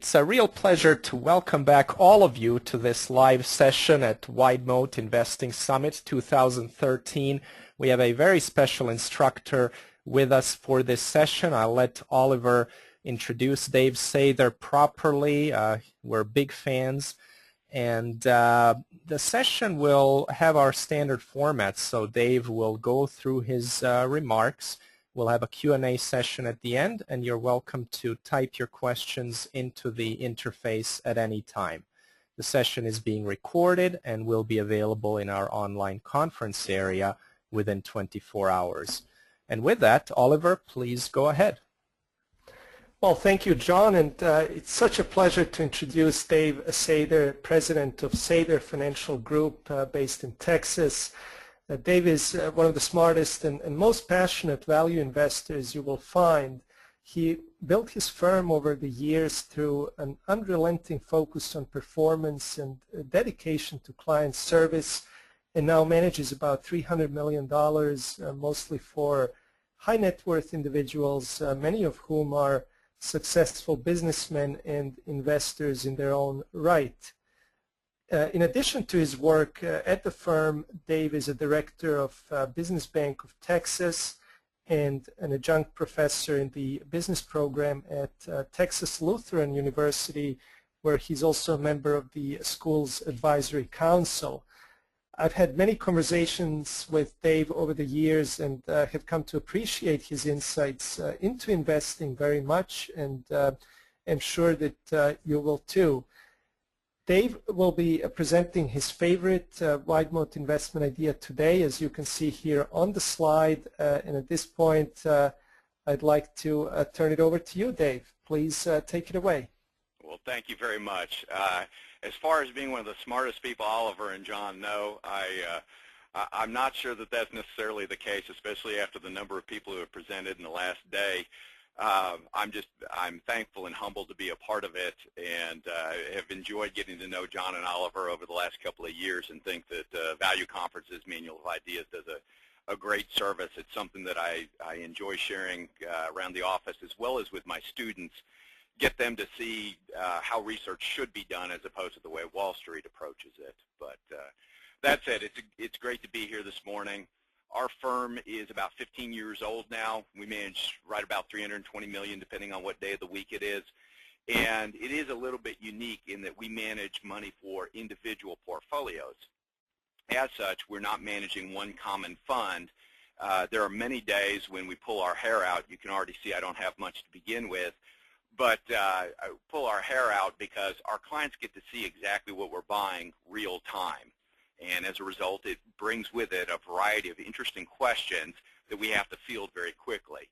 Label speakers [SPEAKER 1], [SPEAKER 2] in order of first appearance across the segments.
[SPEAKER 1] It's a real pleasure to welcome back all of you to this live session at Wide Moat Investing Summit 2013. We have a very special instructor with us for this session. I'll let Oliver introduce Dave Sather properly. We're big fans. And the session will have our standard format, so Dave will go through his remarks. We'll have a Q&A session at the end, and you're welcome to type your questions into the interface at any time. The session is being recorded and will be available in our online conference area within 24 hours. And with that, Oliver, please go ahead.
[SPEAKER 2] Well, thank you, John, and it's such a pleasure to introduce Dave Sather, president of Sather Financial Group based in Texas. Dave is one of the smartest and most passionate value investors you will find. He built his firm over the years through an unrelenting focus on performance and dedication to client service, and now manages about $300 million, mostly for high net worth individuals, many of whom are successful businessmen and investors in their own right. In addition to his work at the firm, Dave is a director of Business Bank of Texas and an adjunct professor in the business program at Texas Lutheran University, where he's also a member of the school's advisory council. I've had many conversations with Dave over the years and have come to appreciate his insights into investing very much, and I'm sure that you will too. Dave will be presenting his favorite Wide Moat investment idea today, as you can see here on the slide. And at this point, I'd like to turn it over to you, Dave. Please take it away.
[SPEAKER 3] Well, thank you very much. As far as being one of the smartest people Oliver and John know, I'm not sure that that's necessarily the case, especially after the number of people who have presented in the last day. I'm thankful and humbled to be a part of it, and have enjoyed getting to know John and Oliver over the last couple of years, and think that Value Conferences Manual of Ideas does a great service. It's something that I enjoy sharing around the office, as well as with my students, get them to see how research should be done as opposed to the way Wall Street approaches it. But that said, it's great to be here this morning. Our firm is about 15 years old now. We manage right about $320 million, depending on what day of the week it is. And it is a little bit unique in that we manage money for individual portfolios. As such, we're not managing one common fund. There are many days when we pull our hair out. You can already see I don't have much to begin with. But I pull our hair out because our clients get to see exactly what we're buying real time. And as a result, it brings with it a variety of interesting questions that we have to field very quickly.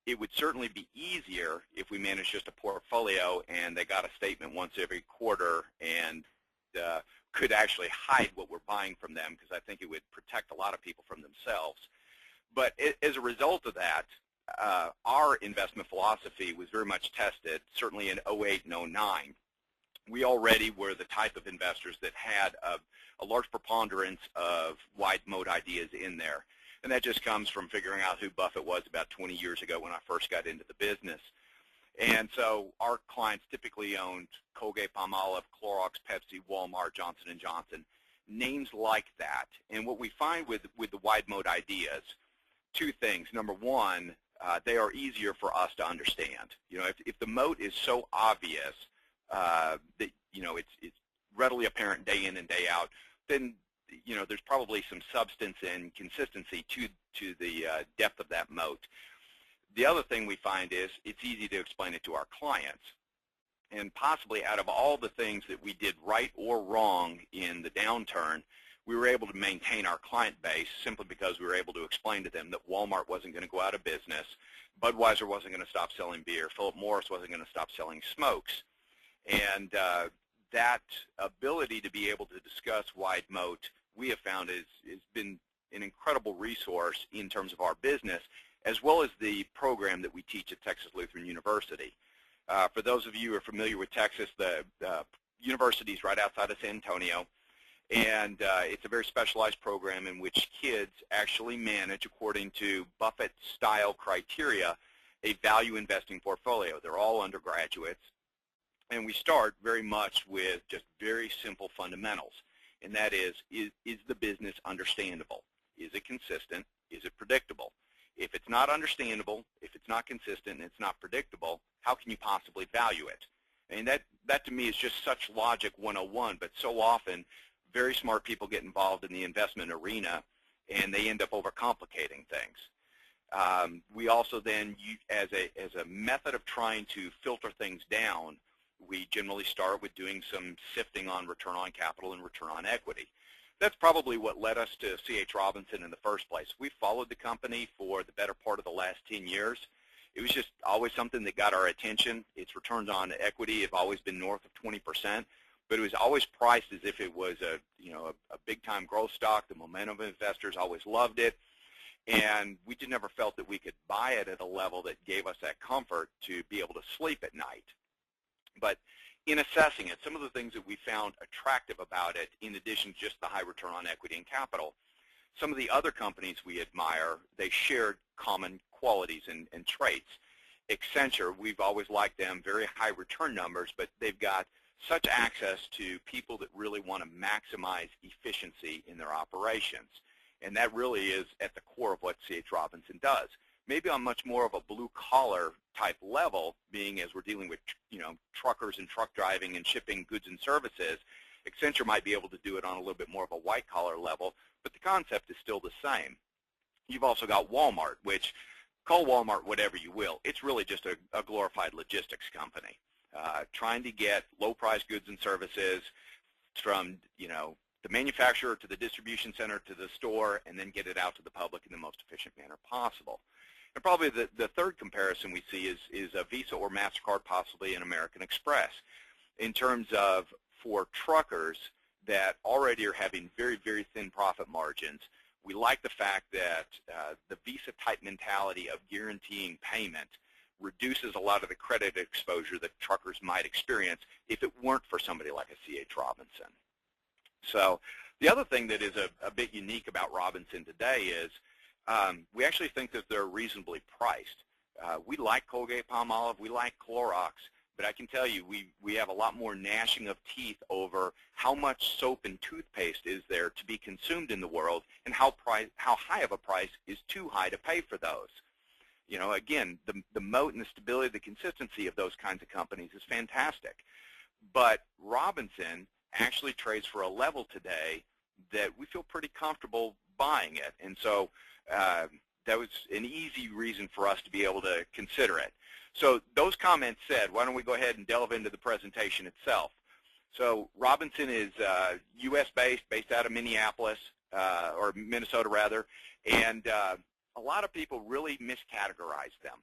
[SPEAKER 3] It would certainly be easier if we managed just a portfolio and they got a statement once every quarter and could actually hide what we're buying from them, because I think it would protect a lot of people from themselves. But as a result of that, our investment philosophy was very much tested, certainly in 08 and 09. We already were the type of investors that had a large preponderance of wide moat ideas in there. And that just comes from figuring out who Buffett was about 20 years ago when I first got into the business. And so our clients typically owned Colgate-Palmolive, Clorox, Pepsi, Walmart, Johnson & Johnson, names like that. And what we find with the wide moat ideas, two things. Number one, they are easier for us to understand. You know, if the moat is so obvious that, you know, it's readily apparent day in and day out, then, you know, there's probably some substance and consistency to the depth of that moat. The other thing we find is it's easy to explain it to our clients. And possibly out of all the things that we did right or wrong in the downturn, we were able to maintain our client base simply because we were able to explain to them that Walmart wasn't going to go out of business, Budweiser wasn't going to stop selling beer, Philip Morris wasn't going to stop selling smokes. And that ability to be able to discuss wide moat, we have found has been an incredible resource in terms of our business, as well as the program that we teach at Texas Lutheran University. For those of you who are familiar with Texas, the university is right outside of San Antonio, and it's a very specialized program in which kids actually manage, according to Buffett-style criteria, a value investing portfolio. They're all undergraduates, And we start very much with just very simple fundamentals, and that is the business understandable? Is it consistent? Is it predictable? If it's not understandable, if it's not consistent, and it's not predictable, how can you possibly value it? And that to me is just such logic 101, but so often very smart people get involved in the investment arena and they end up overcomplicating things. We also then, as a method of trying to filter things down, we generally start with doing some sifting on return on capital and return on equity. That's probably what led us to C.H. Robinson in the first place. We followed the company for the better part of the last 10 years. It was just always something that got our attention. Its returns on equity have always been north of 20%, but it was always priced as if it was a big-time growth stock. The momentum of investors always loved it, and we just never felt that we could buy it at a level that gave us that comfort to be able to sleep at night. But in assessing it, some of the things that we found attractive about it, in addition to just the high return on equity and capital, some of the other companies we admire, they shared common qualities and traits. Accenture, we've always liked them, very high return numbers, but they've got such access to people that really want to maximize efficiency in their operations. And that really is at the core of what C.H. Robinson does. Maybe on much more of a blue-collar type level, being as we're dealing with truckers and truck driving and shipping goods and services, Accenture might be able to do it on a little bit more of a white-collar level, but the concept is still the same. You've also got Walmart, which, call Walmart whatever you will, it's really just a glorified logistics company, trying to get low-priced goods and services from the manufacturer to the distribution center to the store, and then get it out to the public in the most efficient manner possible. And probably the third comparison we see is a Visa or MasterCard, possibly an American Express, in terms of for truckers that already are having very, very thin profit margins. We like the fact that the Visa-type mentality of guaranteeing payment reduces a lot of the credit exposure that truckers might experience if it weren't for somebody like a C.H. Robinson. So the other thing that is a bit unique about Robinson today is we actually think that they're reasonably priced. We like Colgate-Palmolive, we like Clorox, but I can tell you we have a lot more gnashing of teeth over how much soap and toothpaste is there to be consumed in the world, and how high of a price is too high to pay for those. Again, the moat and the stability, the consistency of those kinds of companies is fantastic. But Robinson actually trades for a level today that we feel pretty comfortable buying it. And so that was an easy reason for us to be able to consider it. So those comments said, why don't we go ahead and delve into the presentation itself. So Robinson is U.S.-based, based out of Minneapolis, or Minnesota rather, and a lot of people really miscategorize them.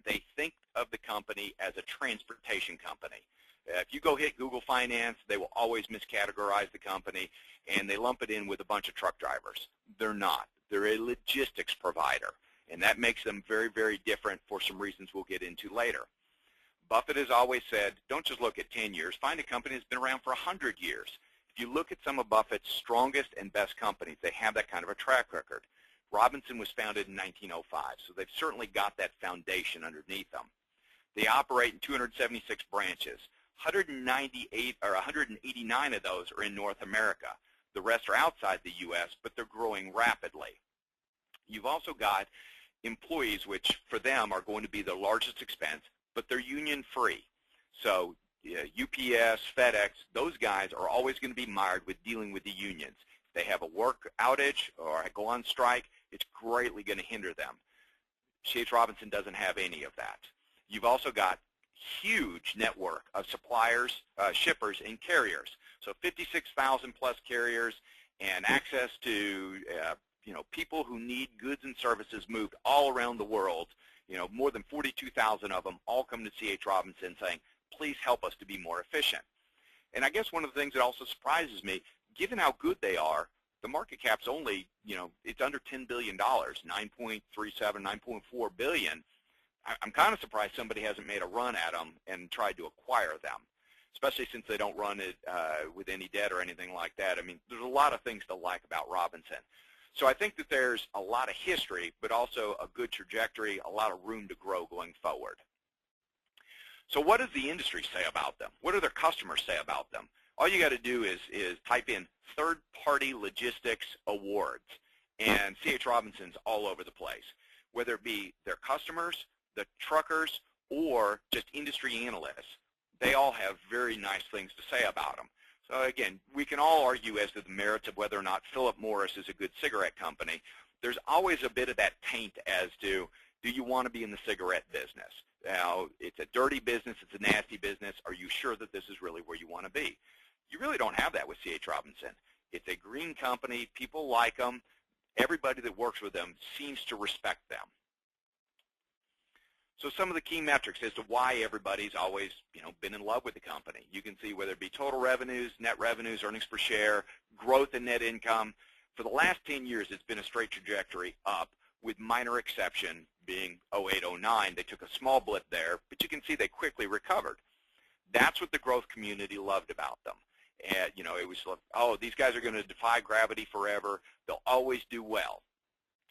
[SPEAKER 3] They think of the company as a transportation company. If you go hit Google Finance, they will always miscategorize the company, and they lump it in with a bunch of truck drivers. They're not. They're a logistics provider, and that makes them very, very different for some reasons we'll get into later. Buffett has always said, don't just look at 10 years. Find a company that's been around for 100 years. If you look at some of Buffett's strongest and best companies, they have that kind of a track record. Robinson was founded in 1905, so they've certainly got that foundation underneath them. They operate in 276 branches. 189 of those are in North America. The rest are outside the U.S., but they're growing rapidly. You've also got employees, which for them are going to be the largest expense, but they're union-free. So UPS, FedEx, those guys are always going to be mired with dealing with the unions. If they have a work outage or go on strike, it's greatly going to hinder them. C.H. Robinson doesn't have any of that. You've also got huge network of suppliers, shippers, and carriers. So 56,000 plus carriers, and access to people who need goods and services moved all around the world. More than 42,000 of them all come to C.H. Robinson saying, please help us to be more efficient. And I guess one of the things that also surprises me, given how good they are, the market cap's only, it's under $10 billion, 9.37, 9.4 billion. I'm kind of surprised somebody hasn't made a run at them and tried to acquire them, especially since they don't run it with any debt or anything like that. I mean, there's a lot of things to like about Robinson. So I think that there's a lot of history, but also a good trajectory, a lot of room to grow going forward. So what does the industry say about them? What do their customers say about them? All you got to do is type in third-party logistics awards, and C.H. Robinson's all over the place, whether it be their customers, the truckers, or just industry analysts. They all have very nice things to say about them. So again, we can all argue as to the merits of whether or not Philip Morris is a good cigarette company. There's always a bit of that taint as to, do you want to be in the cigarette business? Now, it's a dirty business, it's a nasty business. Are you sure that this is really where you want to be? You really don't have that with C.H. Robinson. It's a green company. People like them. Everybody that works with them seems to respect them. So some of the key metrics as to why everybody's always, been in love with the company. You can see whether it be total revenues, net revenues, earnings per share, growth in net income. For the last 10 years, it's been a straight trajectory up, with minor exception being 08, 09. They took a small blip there, but you can see they quickly recovered. That's what the growth community loved about them. And, it was like, oh, these guys are going to defy gravity forever. They'll always do well.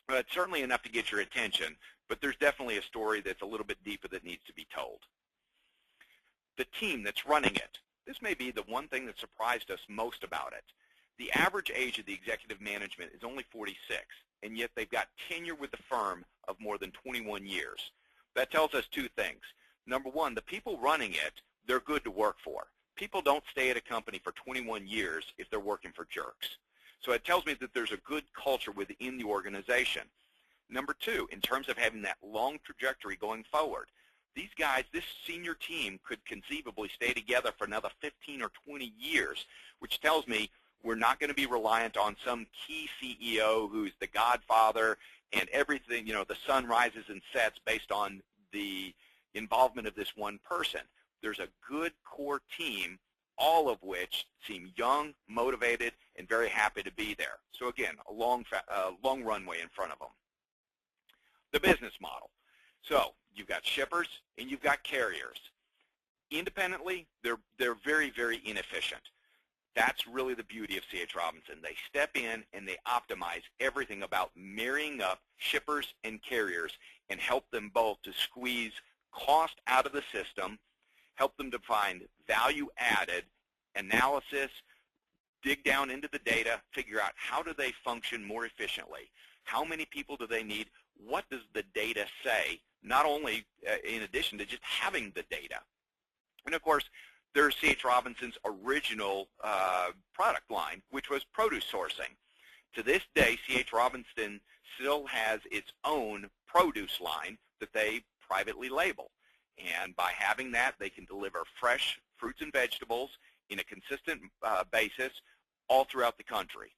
[SPEAKER 3] Well, it's certainly enough to get your attention, but there's definitely a story that's a little bit deeper that needs to be told. The team that's running it. This may be the one thing that surprised us most about it. The average age of the executive management is only 46, and yet they've got tenure with the firm of more than 21 years. That tells us two things. Number one, the people running it, they're good to work for. People don't stay at a company for 21 years if they're working for jerks. So it tells me that there's a good culture within the organization. Number two, in terms of having that long trajectory going forward, these guys, this senior team could conceivably stay together for another 15 or 20 years, which tells me we're not going to be reliant on some key CEO who's the godfather and everything, the sun rises and sets based on the involvement of this one person. There's a good core team, all of which seem young, motivated, and very happy to be there. So again, a long runway in front of them. The business model. So you've got shippers and you've got carriers. Independently, they're very, very inefficient. That's really the beauty of C.H. Robinson. They step in and they optimize everything about marrying up shippers and carriers and help them both to squeeze cost out of the system, help them to find value added analysis, dig down into the data, figure out how do they function more efficiently, how many people do they need, what does the data say, not only in addition to just having the data. And of course, there's C.H. Robinson's original product line, which was produce sourcing. To this day, C.H. Robinson still has its own produce line that they privately label. And by having that, they can deliver fresh fruits and vegetables in a consistent basis all throughout the country.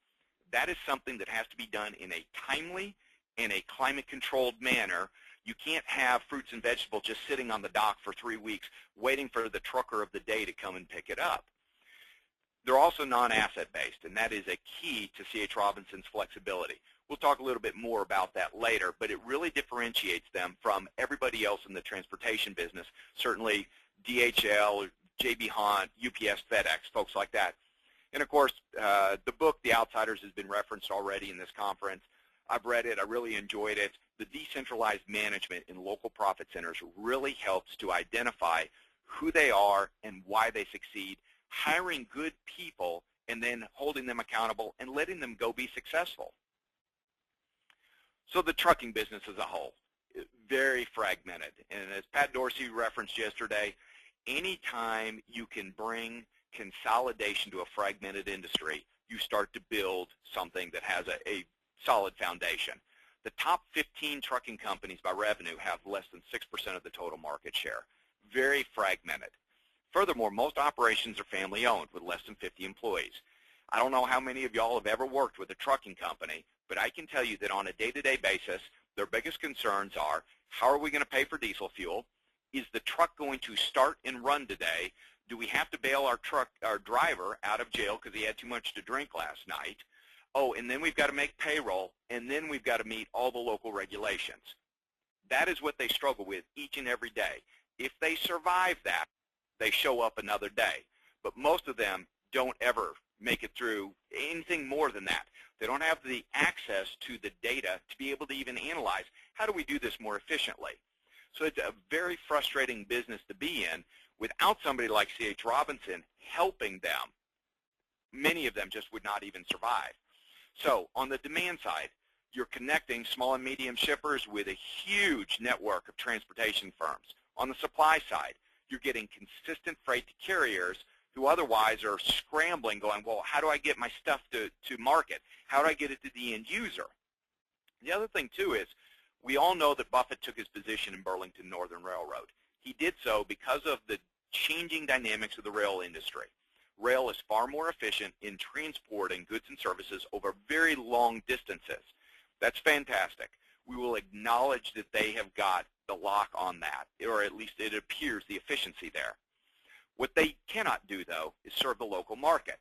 [SPEAKER 3] That is something that has to be done in a timely and a climate-controlled manner. You can't have fruits and vegetables just sitting on the dock for 3 weeks waiting for the trucker of the day to come and pick it up. They're also non-asset based, and that is a key to C.H. Robinson's flexibility. We'll talk a little bit more about that later, but it really differentiates them from everybody else in the transportation business, certainly DHL, J.B. Hunt, UPS, FedEx, folks like that. And of course, the book, The Outsiders, has been referenced already in this conference. I've read it. I really enjoyed it. The decentralized management in local profit centers really helps to identify who they are and why they succeed, hiring good people and then holding them accountable and letting them go be successful. So the trucking business as a whole, very fragmented. And as Pat Dorsey referenced yesterday, anytime you can bring consolidation to a fragmented industry, you start to build something that has a solid foundation. The top 15 trucking companies by revenue have less than 6% of the total market share. Very fragmented. Furthermore, most operations are family-owned with less than 50 employees. I don't know how many of y'all have ever worked with a trucking company, but I can tell you that on a day-to-day basis, their biggest concerns are, how are we going to pay for diesel fuel? Is the truck going to start and run today? Do we have to bail our driver out of jail because he had too much to drink last night? Oh, and then we've got to make payroll, and then we've got to meet all the local regulations. That is what they struggle with each and every day. If they survive that, they show up another day. But most of them don't ever make it through anything more than that. They don't have the access to the data to be able to even analyze, how do we do this more efficiently? So it's a very frustrating business to be in without somebody like C.H. Robinson helping them. Many of them just would not even survive. So on the demand side, you're connecting small and medium shippers with a huge network of transportation firms. On the supply side, you're getting consistent freight to carriers who otherwise are scrambling, going, well, how do I get my stuff to market? How do I get it to the end user? The other thing, too, is we all know that Buffett took his position in Burlington Northern Railroad. He did so because of the changing dynamics of the rail industry. Rail is far more efficient in transporting goods and services over very long distances. That's fantastic. We will acknowledge that they have got the lock on that, or at least it appears the efficiency there. What they cannot do, though, is serve the local market.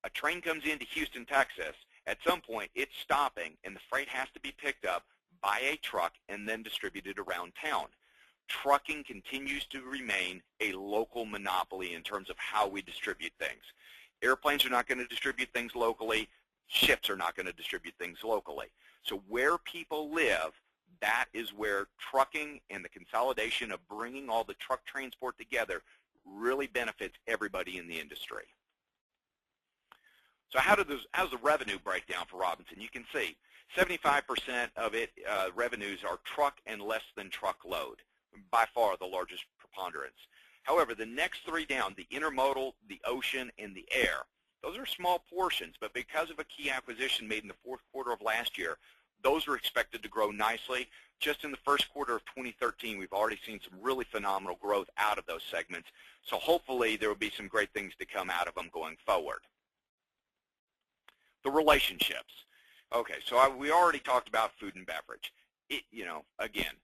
[SPEAKER 3] A train comes into Houston, Texas. At some point, it's stopping, and the freight has to be picked up by a truck and then distributed around town. Trucking continues to remain a local monopoly in terms of how we distribute things. Airplanes are not going to distribute things locally. Ships are not going to distribute things locally. So where people live, that is where trucking and the consolidation of bringing all the truck transport together really benefits everybody in the industry. So how does the revenue break down for Robinson? You can see 75% of it revenues are truck and less than truckload, by far the largest preponderance. However, the next three down, the intermodal, the ocean, and the air, those are small portions, but because of a key acquisition made in the fourth quarter of last year, those are expected to grow nicely. Just in the first quarter of 2013, we've already seen some really phenomenal growth out of those segments. So hopefully there will be some great things to come out of them going forward. The relationships. Okay, so we already talked about food and beverage. Again,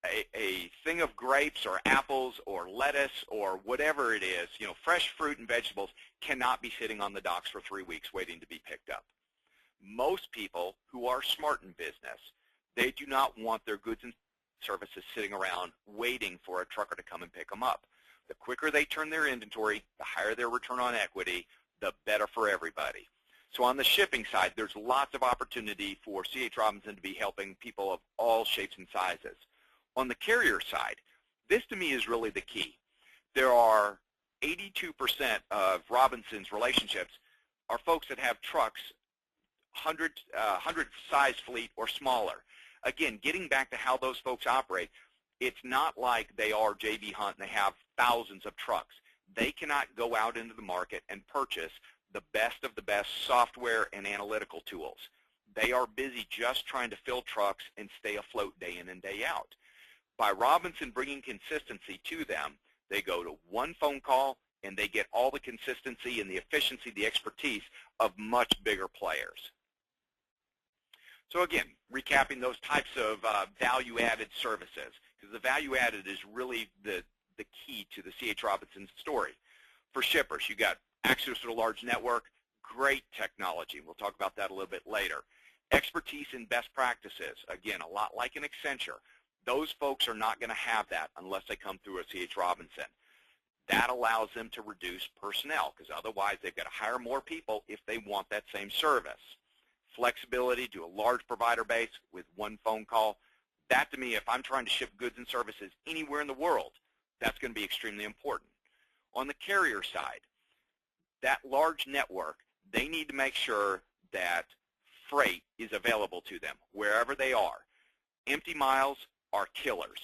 [SPEAKER 3] a thing of grapes or apples or lettuce or whatever it is, fresh fruit and vegetables cannot be sitting on the docks for 3 weeks waiting to be picked up. Most people who are smart in business, they do not want their goods and services sitting around waiting for a trucker to come and pick them up. The quicker they turn their inventory, the higher their return on equity, the better for everybody. So on the shipping side, there's lots of opportunity for C.H. Robinson to be helping people of all shapes and sizes. On the carrier side, this to me is really the key. There are 82% of Robinson's relationships are folks that have trucks 100 size fleet or smaller. Again, getting back to how those folks operate, it's not like they are J.B. Hunt and they have thousands of trucks. They cannot go out into the market and purchase the best of the best software and analytical tools. They are busy just trying to fill trucks and stay afloat day in and day out. By Robinson bringing consistency to them, they go to one phone call and they get all the consistency and the efficiency, the expertise of much bigger players. So again, recapping those types of value-added services, because the value-added is really the key to the C.H. Robinson story. For shippers, you got access to a large network, great technology. We'll talk about that a little bit later. Expertise in best practices, again, a lot like an Accenture. Those folks are not going to have that unless they come through a C.H. Robinson. That allows them to reduce personnel, because otherwise they've got to hire more people if they want that same service. Flexibility to a large provider base with one phone call. That, to me, if I'm trying to ship goods and services anywhere in the world, that's going to be extremely important. On the carrier side, that large network, they need to make sure that freight is available to them wherever they are. Empty miles are killers.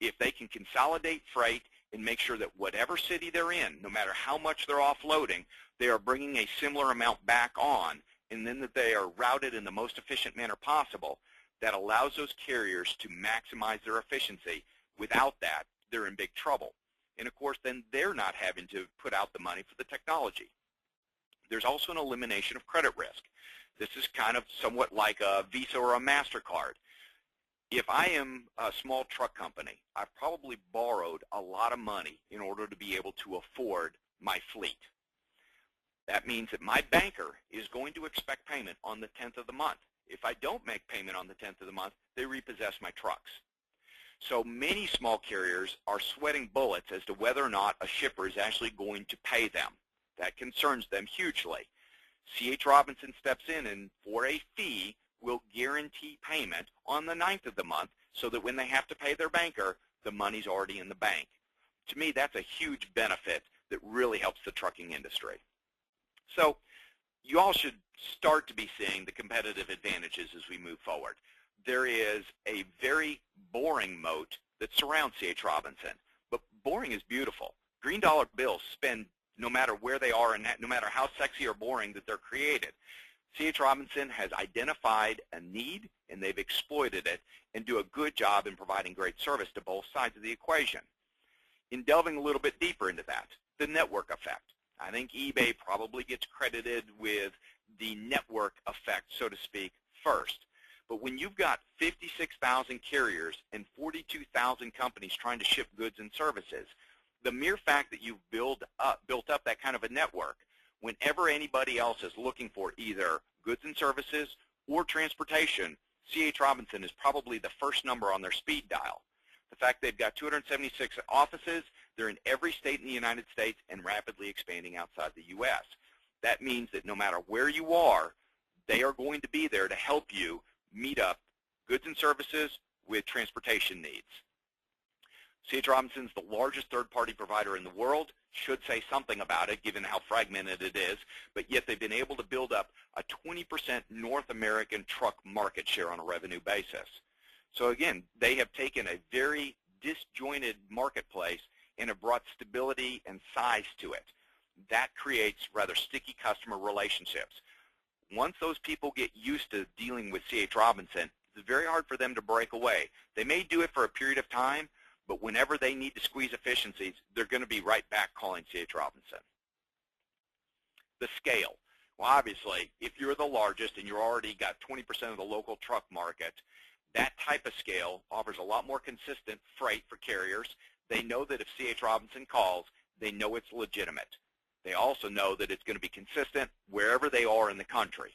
[SPEAKER 3] If they can consolidate freight and make sure that whatever city they're in, no matter how much they're offloading, they are bringing a similar amount back on, and then that they are routed in the most efficient manner possible, that allows those carriers to maximize their efficiency. Without that, they're in big trouble. And of course, then they're not having to put out the money for the technology. There's also an elimination of credit risk. This is kind of somewhat like a Visa or a MasterCard. If I am a small truck company, I've probably borrowed a lot of money in order to be able to afford my fleet. That means that my banker is going to expect payment on the 10th of the month. If I don't make payment on the 10th of the month, they repossess my trucks. So many small carriers are sweating bullets as to whether or not a shipper is actually going to pay them. That concerns them hugely. C.H. Robinson steps in and for a fee will guarantee payment on the 9th of the month so that when they have to pay their banker, the money's already in the bank. To me, that's a huge benefit that really helps the trucking industry. So you all should start to be seeing the competitive advantages as we move forward. There is a very boring moat that surrounds C.H. Robinson, but boring is beautiful. Green dollar bills spend no matter where they are and no matter how sexy or boring that they're created. C.H. Robinson has identified a need, and they've exploited it and do a good job in providing great service to both sides of the equation. In delving a little bit deeper into that, the network effect. I think eBay probably gets credited with the network effect, so to speak, first. But when you've got 56,000 carriers and 42,000 companies trying to ship goods and services, the mere fact that you've built up that kind of a network, whenever anybody else is looking for either goods and services or transportation, C.H. Robinson is probably the first number on their speed dial. The fact they've got 276 offices, they're in every state in the United States and rapidly expanding outside the U.S. That means that no matter where you are, they are going to be there to help you meet up goods and services with transportation needs. C.H. Robinson is the largest third-party provider in the world, should say something about it given how fragmented it is, but yet they've been able to build up a 20% North American truck market share on a revenue basis. So again, they have taken a very disjointed marketplace and have brought stability and size to it. That creates rather sticky customer relationships. Once those people get used to dealing with C.H. Robinson, it's very hard for them to break away. They may do it for a period of time, but whenever they need to squeeze efficiencies, they're going to be right back calling C.H. Robinson. The scale. Well, obviously, if you're the largest and you're already got 20% of the local truck market, that type of scale offers a lot more consistent freight for carriers. They know that if C.H. Robinson calls, they know it's legitimate. They also know that it's going to be consistent wherever they are in the country.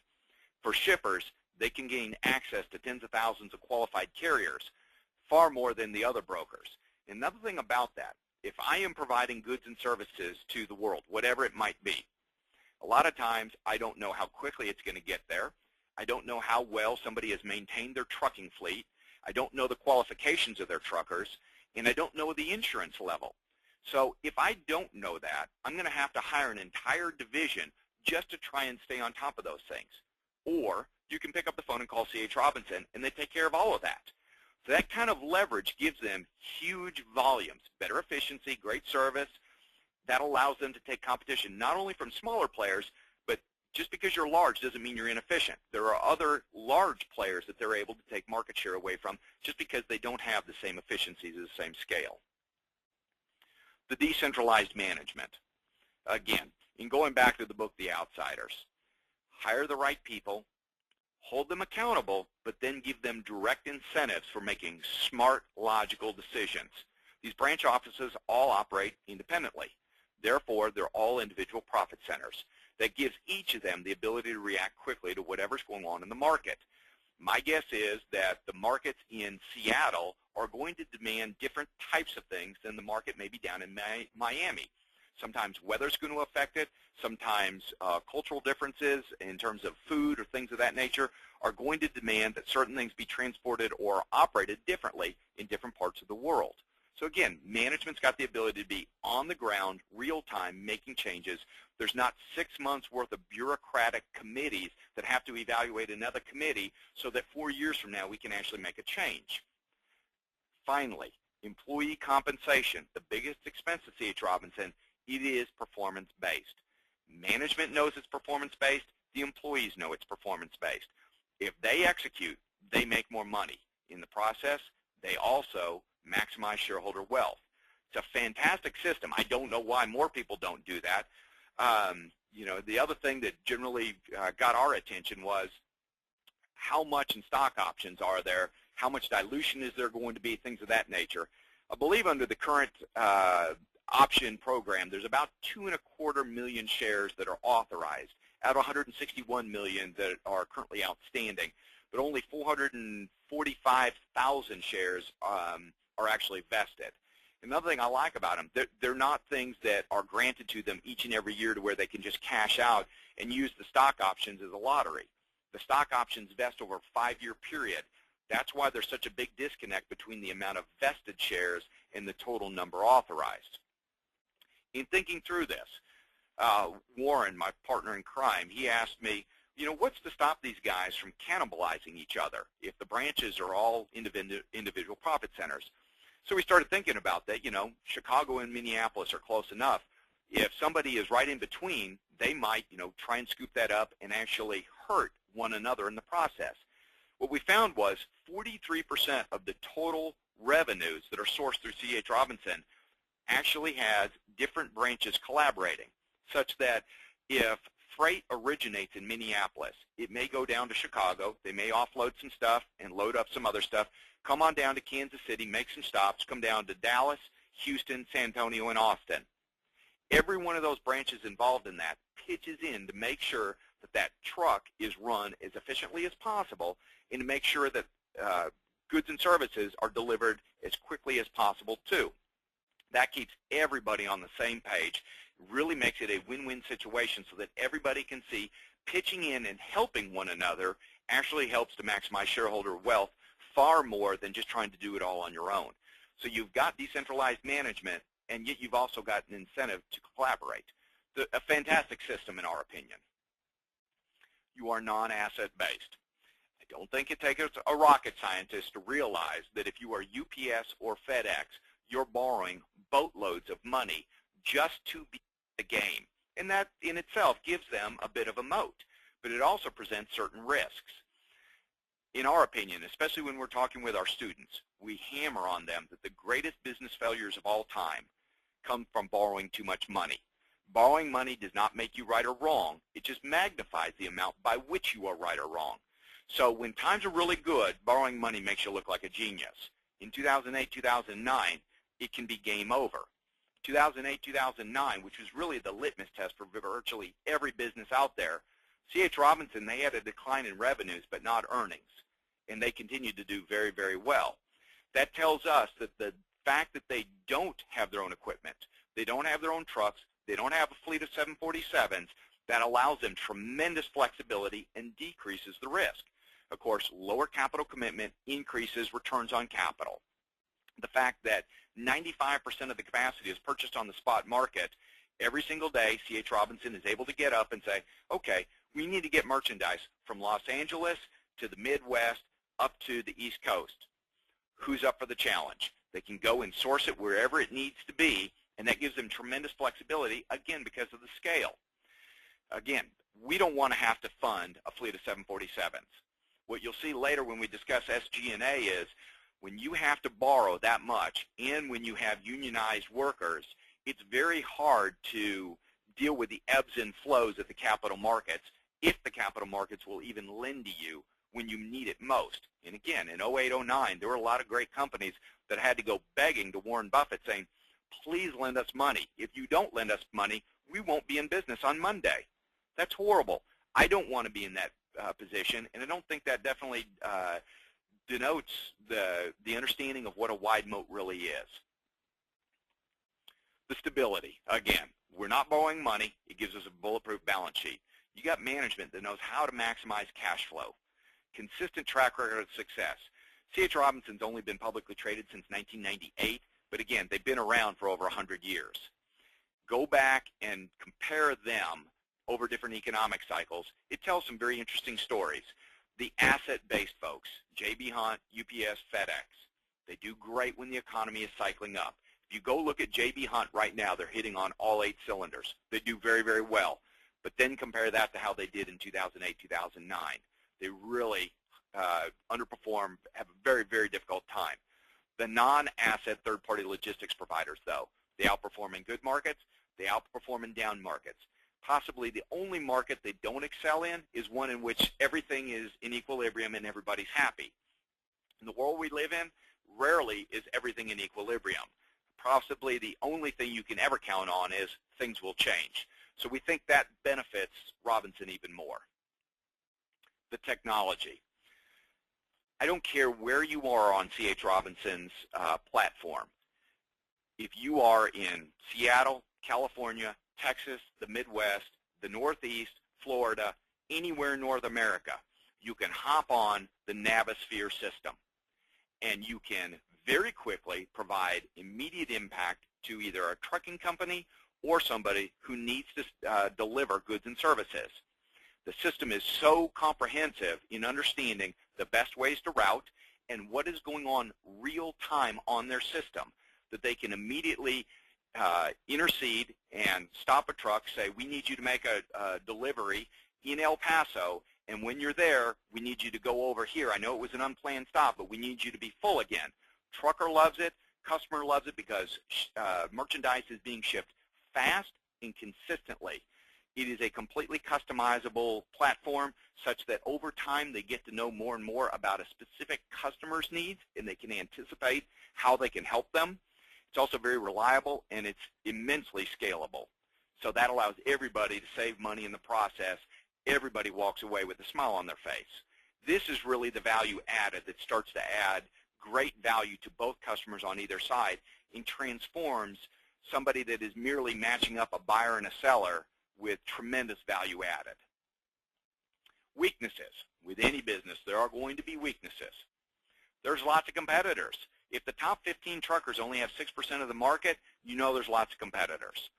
[SPEAKER 3] For shippers, they can gain access to tens of thousands of qualified carriers, far more than the other brokers. Another thing about that, if I am providing goods and services to the world, whatever it might be, a lot of times I don't know how quickly it's going to get there. I don't know how well somebody has maintained their trucking fleet. I don't know the qualifications of their truckers, and I don't know the insurance level. So if I don't know that, I'm going to have to hire an entire division just to try and stay on top of those things. Or you can pick up the phone and call C.H. Robinson, and they take care of all of that. So that kind of leverage gives them huge volumes, better efficiency, great service. That allows them to take competition not only from smaller players, but just because you're large doesn't mean you're inefficient. There are other large players that they're able to take market share away from just because they don't have the same efficiencies at the same scale. The decentralized management. Again, in going back to the book, The Outsiders, hire the right people, hold them accountable, but then give them direct incentives for making smart, logical decisions. These branch offices all operate independently. Therefore, they're all individual profit centers. That gives each of them the ability to react quickly to whatever's going on in the market. My guess is that the markets in Seattle are going to demand different types of things than the market maybe down in Miami. Sometimes weather's going to affect it. Sometimes cultural differences in terms of food or things of that nature are going to demand that certain things be transported or operated differently in different parts of the world. So again, management's got the ability to be on the ground, real time, making changes. There's not 6 months worth of bureaucratic committees that have to evaluate another committee so that 4 years from now we can actually make a change. Finally, employee compensation, the biggest expense of C.H. Robinson, it is performance-based. Management knows it's performance-based. The employees know it's performance-based. If they execute, they make more money. In the process, they also maximize shareholder wealth. It's a fantastic system. I don't know why more people don't do that. You know, the other thing that generally got our attention was how much in stock options are there, how much dilution is there going to be, things of that nature. I believe under the current option program, there's about 2.25 million shares that are authorized out of 161 million that are currently outstanding, but only 445,000 shares are actually vested. Another thing I like about them, they're not things that are granted to them each and every year to where they can just cash out and use the stock options as a lottery. The stock options vest over a 5-year period. That's why there's such a big disconnect between the amount of vested shares and the total number authorized. In thinking through this, Warren, my partner in crime, he asked me, what's to stop these guys from cannibalizing each other if the branches are all individual profit centers? So we started thinking about that. Chicago and Minneapolis are close enough. If somebody is right in between, they might, try and scoop that up and actually hurt one another in the process. What we found was 43% of the total revenues that are sourced through C.H. Robinson actually has different branches collaborating, such that if freight originates in Minneapolis, it may go down to Chicago, they may offload some stuff and load up some other stuff, come on down to Kansas City, make some stops, come down to Dallas, Houston, San Antonio, and Austin. Every one of those branches involved in that pitches in to make sure that that truck is run as efficiently as possible and to make sure that goods and services are delivered as quickly as possible too. That keeps everybody on the same page, really makes it a win-win situation so that everybody can see pitching in and helping one another actually helps to maximize shareholder wealth far more than just trying to do it all on your own. So you've got decentralized management, and yet you've also got an incentive to collaborate. A fantastic system in our opinion. You are non-asset based. I don't think it takes a rocket scientist to realize that if you are UPS or FedEx, you're borrowing boatloads of money just to be in the game. And that in itself gives them a bit of a moat, but it also presents certain risks. In our opinion, especially when we're talking with our students, we hammer on them that the greatest business failures of all time come from borrowing too much money. Borrowing money does not make you right or wrong. It just magnifies the amount by which you are right or wrong. So when times are really good, borrowing money makes you look like a genius. In 2008, 2009, it can be game over. 2008, 2009, which was really the litmus test for virtually every business out there, C.H. Robinson, they had a decline in revenues but not earnings, and they continued to do very, very well. That tells us that the fact that they don't have their own equipment, they don't have their own trucks, they don't have a fleet of 747s, that allows them tremendous flexibility and decreases the risk. Of course, lower capital commitment increases returns on capital. The fact that 95% of the capacity is purchased on the spot market, every single day C.H. Robinson is able to get up and say, okay, we need to get merchandise from Los Angeles to the Midwest up to the East Coast. Who's up for the challenge? They can go and source it wherever it needs to be, and that gives them tremendous flexibility, again, because of the scale. Again, we don't want to have to fund a fleet of 747s. What you'll see later when we discuss SG&A is when you have to borrow that much and when you have unionized workers, it's very hard to deal with the ebbs and flows of the capital markets if the capital markets will even lend to you when you need it most. And again, in 08, 09, there were a lot of great companies that had to go begging to Warren Buffett saying, please lend us money. If you don't lend us money, we won't be in business on Monday. That's horrible. I don't want to be in that position, and I don't think that definitely denotes the understanding of what a wide moat really is. The stability, again, we're not borrowing money. It gives us a bulletproof balance sheet. You got management that knows how to maximize cash flow. Consistent track record of success. C.H. Robinson's only been publicly traded since 1998, but again, they've been around for over 100 years. Go back and compare them over different economic cycles. It tells some very interesting stories. The asset-based folks, J.B. Hunt, UPS, FedEx, they do great when the economy is cycling up. If you go look at J.B. Hunt right now, they're hitting on all 8 cylinders. They do very, very well. But then compare that to how they did in 2008, 2009. They really underperform, have a very, very difficult time. The non-asset third-party logistics providers, though, they outperform in good markets, they outperform in down markets. Possibly the only market they don't excel in is one in which everything is in equilibrium and everybody's happy. In the world we live in, rarely is everything in equilibrium. Possibly the only thing you can ever count on is things will change. So we think that benefits Robinson even more. The technology. I don't care where you are on C.H. Robinson's platform. If you are in Seattle, California, Texas, the Midwest, the Northeast, Florida, anywhere in North America, you can hop on the Navisphere system, and you can very quickly provide immediate impact to either a trucking company or somebody who needs to deliver goods and services. The system is so comprehensive in understanding the best ways to route and what is going on real time on their system that they can immediately intercede and stop a truck, say, we need you to make a delivery in El Paso, and when you're there, we need you to go over here. I know it was an unplanned stop, but we need you to be full again. Trucker loves it. Customer loves it because merchandise is being shipped fast and consistently. It is a completely customizable platform such that over time they get to know more and more about a specific customer's needs, and they can anticipate how they can help them. It's also very reliable, and it's immensely scalable. So that allows everybody to save money in the process. Everybody walks away with a smile on their face. This is really the value added that starts to add great value to both customers on either side and transforms somebody that is merely matching up a buyer and a seller with tremendous value added. Weaknesses. With any business, there are going to be weaknesses. There's lots of competitors. If the top 15 truckers only have 6% of the market, you know there's lots of competitors.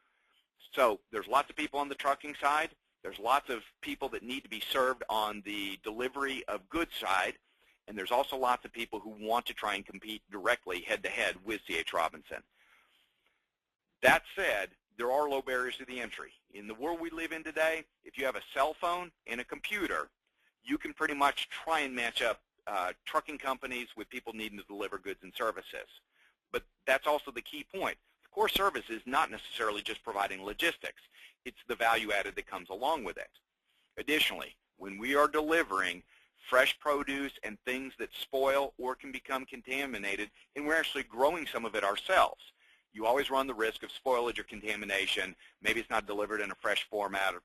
[SPEAKER 3] So there's lots of people on the trucking side. There's lots of people that need to be served on the delivery of goods side. And there's also lots of people who want to try and compete directly head-to-head with C.H. Robinson. That said, there are low barriers to the entry. In the world we live in today, if you have a cell phone and a computer, you can pretty much try and match up trucking companies with people needing to deliver goods and services. But that's also the key point. The core service is not necessarily just providing logistics. It's the value added that comes along with it. Additionally, when we are delivering fresh produce and things that spoil or can become contaminated, and we're actually growing some of it ourselves, you always run the risk of spoilage or contamination. Maybe it's not delivered in a fresh format, or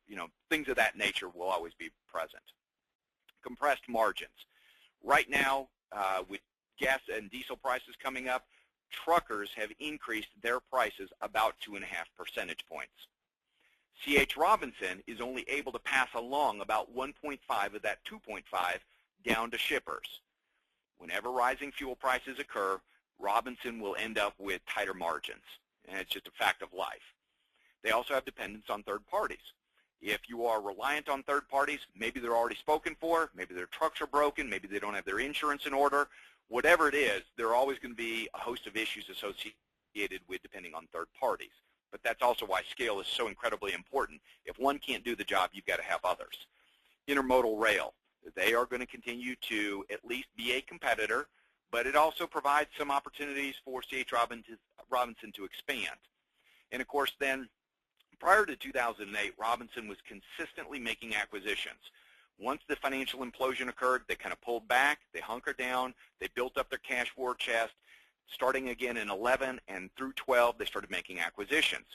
[SPEAKER 3] things of that nature will always be present. Compressed margins. Right now, with gas and diesel prices coming up, truckers have increased their prices about 2.5 percentage points. C.H. Robinson is only able to pass along about 1.5 of that 2.5 down to shippers. Whenever rising fuel prices occur, Robinson will end up with tighter margins, and it's just a fact of life. They also have dependence on third parties. If you are reliant on third parties, maybe they're already spoken for, maybe their trucks are broken, maybe they don't have their insurance in order. Whatever it is, there are always going to be a host of issues associated with depending on third parties. But that's also why scale is so incredibly important. If one can't do the job, you've got to have others. Intermodal rail. They are going to continue to at least be a competitor, but it also provides some opportunities for C.H. Robinson to expand. And of course then, prior to 2008, Robinson was consistently making acquisitions. Once the financial implosion occurred, they kind of pulled back, they hunkered down, they built up their cash war chest. Starting again in 11 and through 12, they started making acquisitions.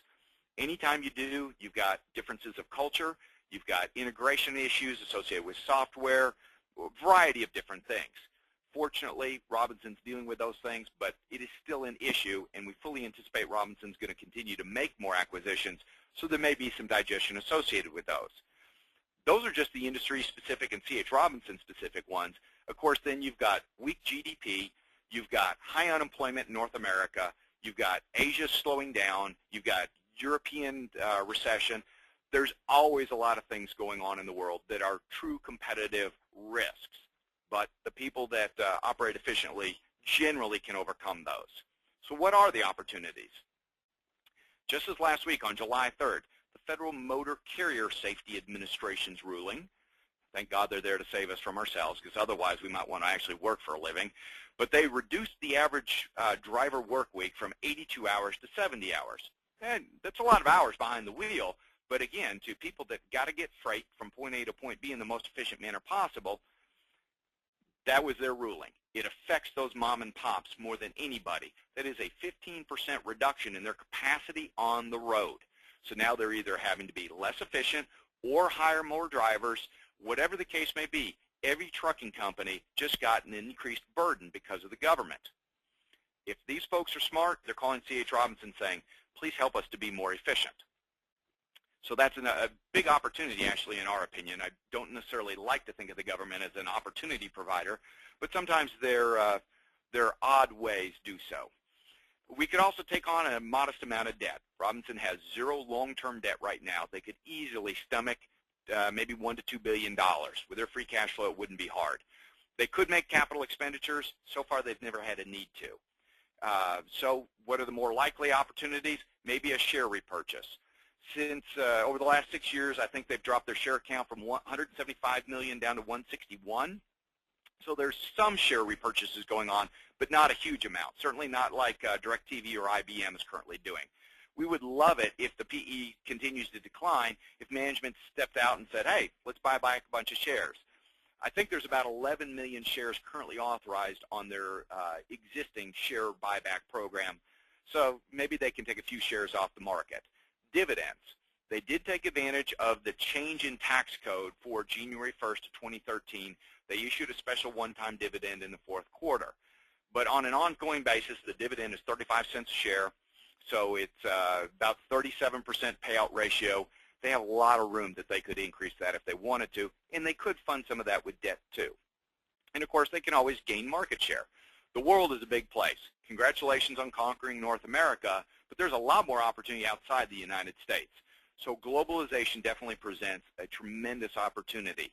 [SPEAKER 3] Anytime you do, you've got differences of culture, you've got integration issues associated with software, a variety of different things. Fortunately, Robinson's dealing with those things, but it is still an issue, and we fully anticipate Robinson's going to continue to make more acquisitions, so there may be some digestion associated with those. Those are just the industry-specific and C.H. Robinson-specific ones. Of course, then you've got weak GDP, you've got high unemployment in North America, you've got Asia slowing down, you've got European recession. There's always a lot of things going on in the world that are true competitive risks. But the people that operate efficiently generally can overcome those. So what are the opportunities? Just as last week on July 3rd, the Federal Motor Carrier Safety Administration's ruling, thank God they're there to save us from ourselves, because otherwise we might want to actually work for a living, but they reduced the average driver work week from 82 hours to 70 hours. And that's a lot of hours behind the wheel, but again, to people that got to get freight from point A to point B in the most efficient manner possible, that was their ruling. It affects those mom and pops more than anybody. That is a 15% reduction in their capacity on the road. So now they're either having to be less efficient or hire more drivers. Whatever the case may be, every trucking company just got an increased burden because of the government. If these folks are smart, they're calling C.H. Robinson saying, please help us to be more efficient. So that's a big opportunity, actually, in our opinion. I don't necessarily like to think of the government as an opportunity provider, but sometimes their odd ways do so. We could also take on a modest amount of debt. Robinson has zero long-term debt right now. They could easily stomach maybe $1 to $2 billion. With their free cash flow, it wouldn't be hard. They could make capital expenditures. So far, they've never had a need to. So what are the more likely opportunities? Maybe a share repurchase. Since over the last 6 years, I think they've dropped their share count from 175 million down to 161. So there's some share repurchases going on, but not a huge amount. Certainly not like DirecTV or IBM is currently doing. We would love it if the PE continues to decline, if management stepped out and said, hey, let's buy back a bunch of shares. I think there's about 11 million shares currently authorized on their existing share buyback program. So maybe they can take a few shares off the market. Dividends. They did take advantage of the change in tax code for January 1st of 2013. They issued a special one-time dividend in the fourth quarter. But on an ongoing basis, the dividend is 35 cents a share, so it's about 37% payout ratio. They have a lot of room that they could increase that if they wanted to, and they could fund some of that with debt too. And of course, they can always gain market share. The world is a big place. Congratulations on conquering North America, but there's a lot more opportunity outside the United States. So globalization definitely presents a tremendous opportunity.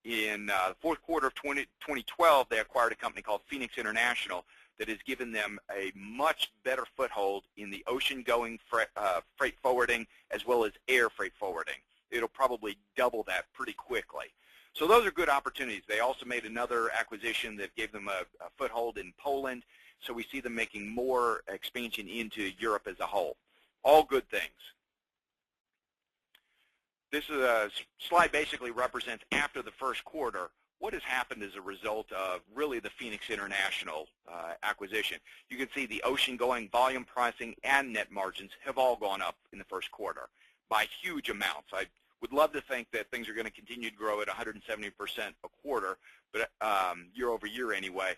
[SPEAKER 3] In the fourth quarter of 2012, they acquired a company called Phoenix International that has given them a much better foothold in the ocean-going freight forwarding as well as air freight forwarding. It'll probably double that pretty quickly. So those are good opportunities. They also made another acquisition that gave them a foothold in Poland, so we see them making more expansion into Europe as a whole. All good things. This is a slide basically represents after the first quarter what has happened as a result of really the Phoenix International acquisition. You can see the ocean-going volume pricing and net margins have all gone up in the first quarter by huge amounts. I would love to think that things are going to continue to grow at 170% a quarter, but year over year anyway.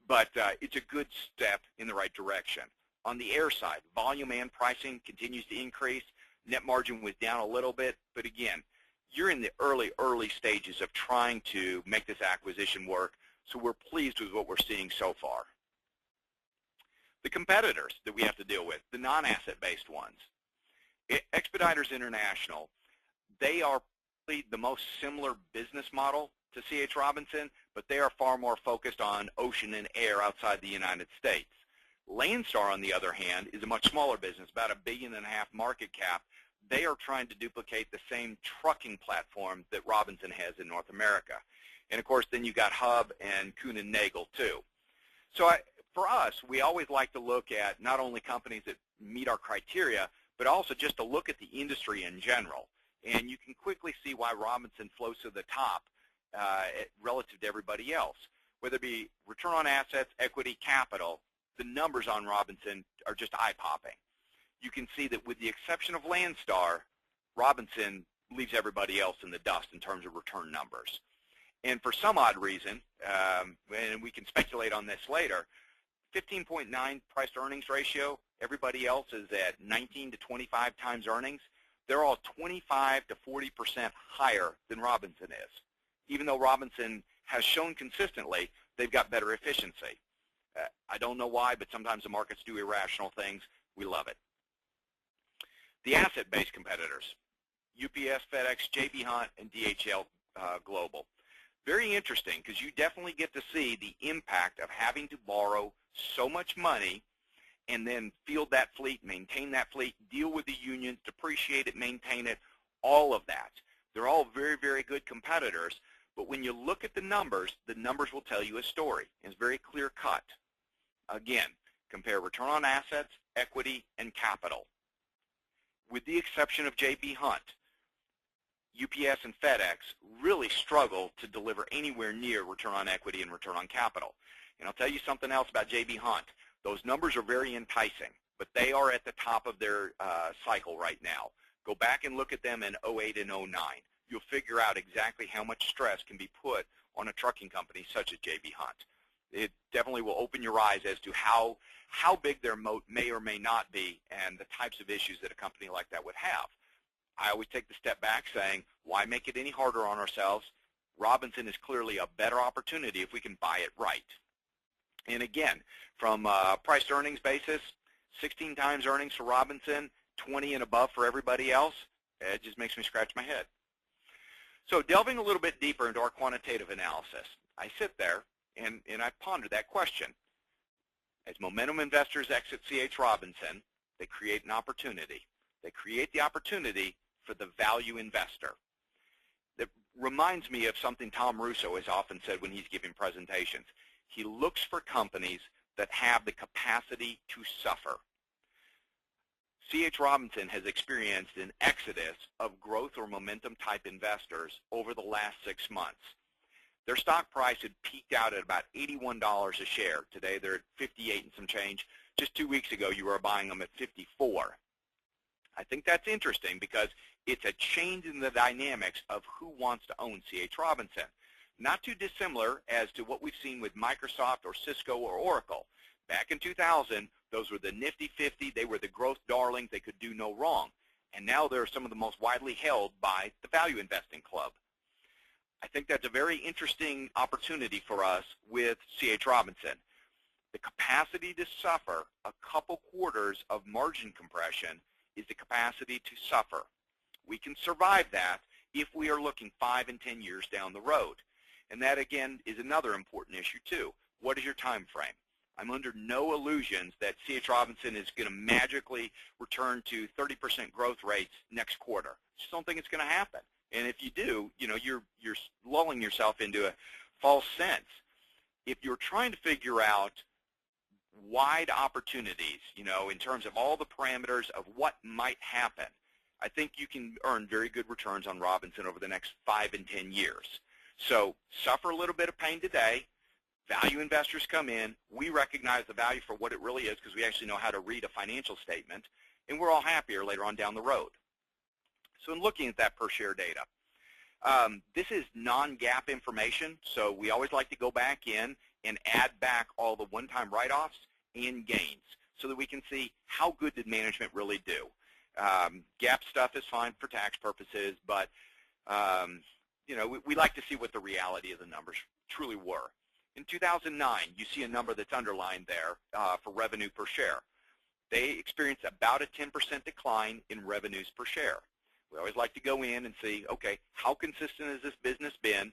[SPEAKER 3] But it's a good step in the right direction. On the air side, volume and pricing continues to increase. Net margin was down a little bit, but again, you're in the early stages of trying to make this acquisition work, so we're pleased with what we're seeing so far. The competitors that we have to deal with, the non-asset-based ones. Expeditors International, they are probably the most similar business model to C.H. Robinson, but they are far more focused on ocean and air outside the United States. Landstar, on the other hand, is a much smaller business, about $1.5 billion market cap. They are trying to duplicate the same trucking platform that Robinson has in North America. And of course, then you got Hub and Kuhn and Nagel too. So for us, we always like to look at not only companies that meet our criteria, but also just to look at the industry in general. And you can quickly see why Robinson flows to the top relative to everybody else. Whether it be return on assets, equity, capital, the numbers on Robinson are just eye-popping. You can see that with the exception of Landstar, Robinson leaves everybody else in the dust in terms of return numbers. And for some odd reason, and we can speculate on this later, 15.9 price-to-earnings ratio, everybody else is at 19 to 25 times earnings. They're all 25 to 40% higher than Robinson is. Even though Robinson has shown consistently they've got better efficiency. I don't know why, but sometimes the markets do irrational things. We love it. The asset-based competitors, UPS, FedEx, J.B. Hunt, and DHL Global. Very interesting because you definitely get to see the impact of having to borrow so much money and then field that fleet, maintain that fleet, deal with the unions, depreciate it, maintain it, all of that. They're all very, very good competitors, but when you look at the numbers will tell you a story. It's very clear-cut. Again, compare return on assets, equity, and capital. With the exception of J.B. Hunt, UPS and FedEx really struggle to deliver anywhere near return on equity and return on capital. And I'll tell you something else about J.B. Hunt. Those numbers are very enticing, but they are at the top of their cycle right now. Go back and look at them in 08 and 09. You'll figure out exactly how much stress can be put on a trucking company such as J.B. Hunt. It definitely will open your eyes as to how big their moat may or may not be and the types of issues that a company like that would have. I always take the step back saying, why make it any harder on ourselves? Robinson is clearly a better opportunity if we can buy it right. And again, from a price to earnings basis, 16 times earnings for Robinson, 20 and above for everybody else. It just makes me scratch my head. So delving a little bit deeper into our quantitative analysis, I sit there and I ponder that question. As momentum investors exit C.H. Robinson, they create an opportunity. They create the opportunity for the value investor. That reminds me of something Tom Russo has often said when he's giving presentations. He looks for companies that have the capacity to suffer. C.H. Robinson has experienced an exodus of growth or momentum type investors over the last 6 months. Their stock price had peaked out at about $81 a share. Today they're at 58 and some change. Just 2 weeks ago you were buying them at 54. I think that's interesting because it's a change in the dynamics of who wants to own C.H. Robinson. Not too dissimilar as to what we've seen with Microsoft or Cisco or Oracle. Back in 2000, those were the nifty 50. They were the growth darlings. They could do no wrong. And now they're some of the most widely held by the value investing club. I think that's a very interesting opportunity for us with C.H. Robinson. The capacity to suffer a couple quarters of margin compression is the capacity to suffer. We can survive that if we are looking 5 and 10 years down the road. And that, again, is another important issue, too. What is your time frame? I'm under no illusions that C.H. Robinson is going to magically return to 30% growth rates next quarter. I just don't think it's going to happen. And if you do, you're lulling yourself into a false sense. If you're trying to figure out wide opportunities, in terms of all the parameters of what might happen, I think you can earn very good returns on Robinson over the next 5 and 10 years. So suffer a little bit of pain today. Value investors come in. We recognize the value for what it really is because we actually know how to read a financial statement, and we're all happier later on down the road. So in looking at that per share data, this is non-GAAP information, so we always like to go back in and add back all the one-time write-offs and gains so that we can see how good did management really do. GAAP stuff is fine for tax purposes, but we like to see what the reality of the numbers truly were. In 2009, you see a number that's underlined there for revenue per share. They experienced about a 10% decline in revenues per share. We always like to go in and see, okay, how consistent has this business been?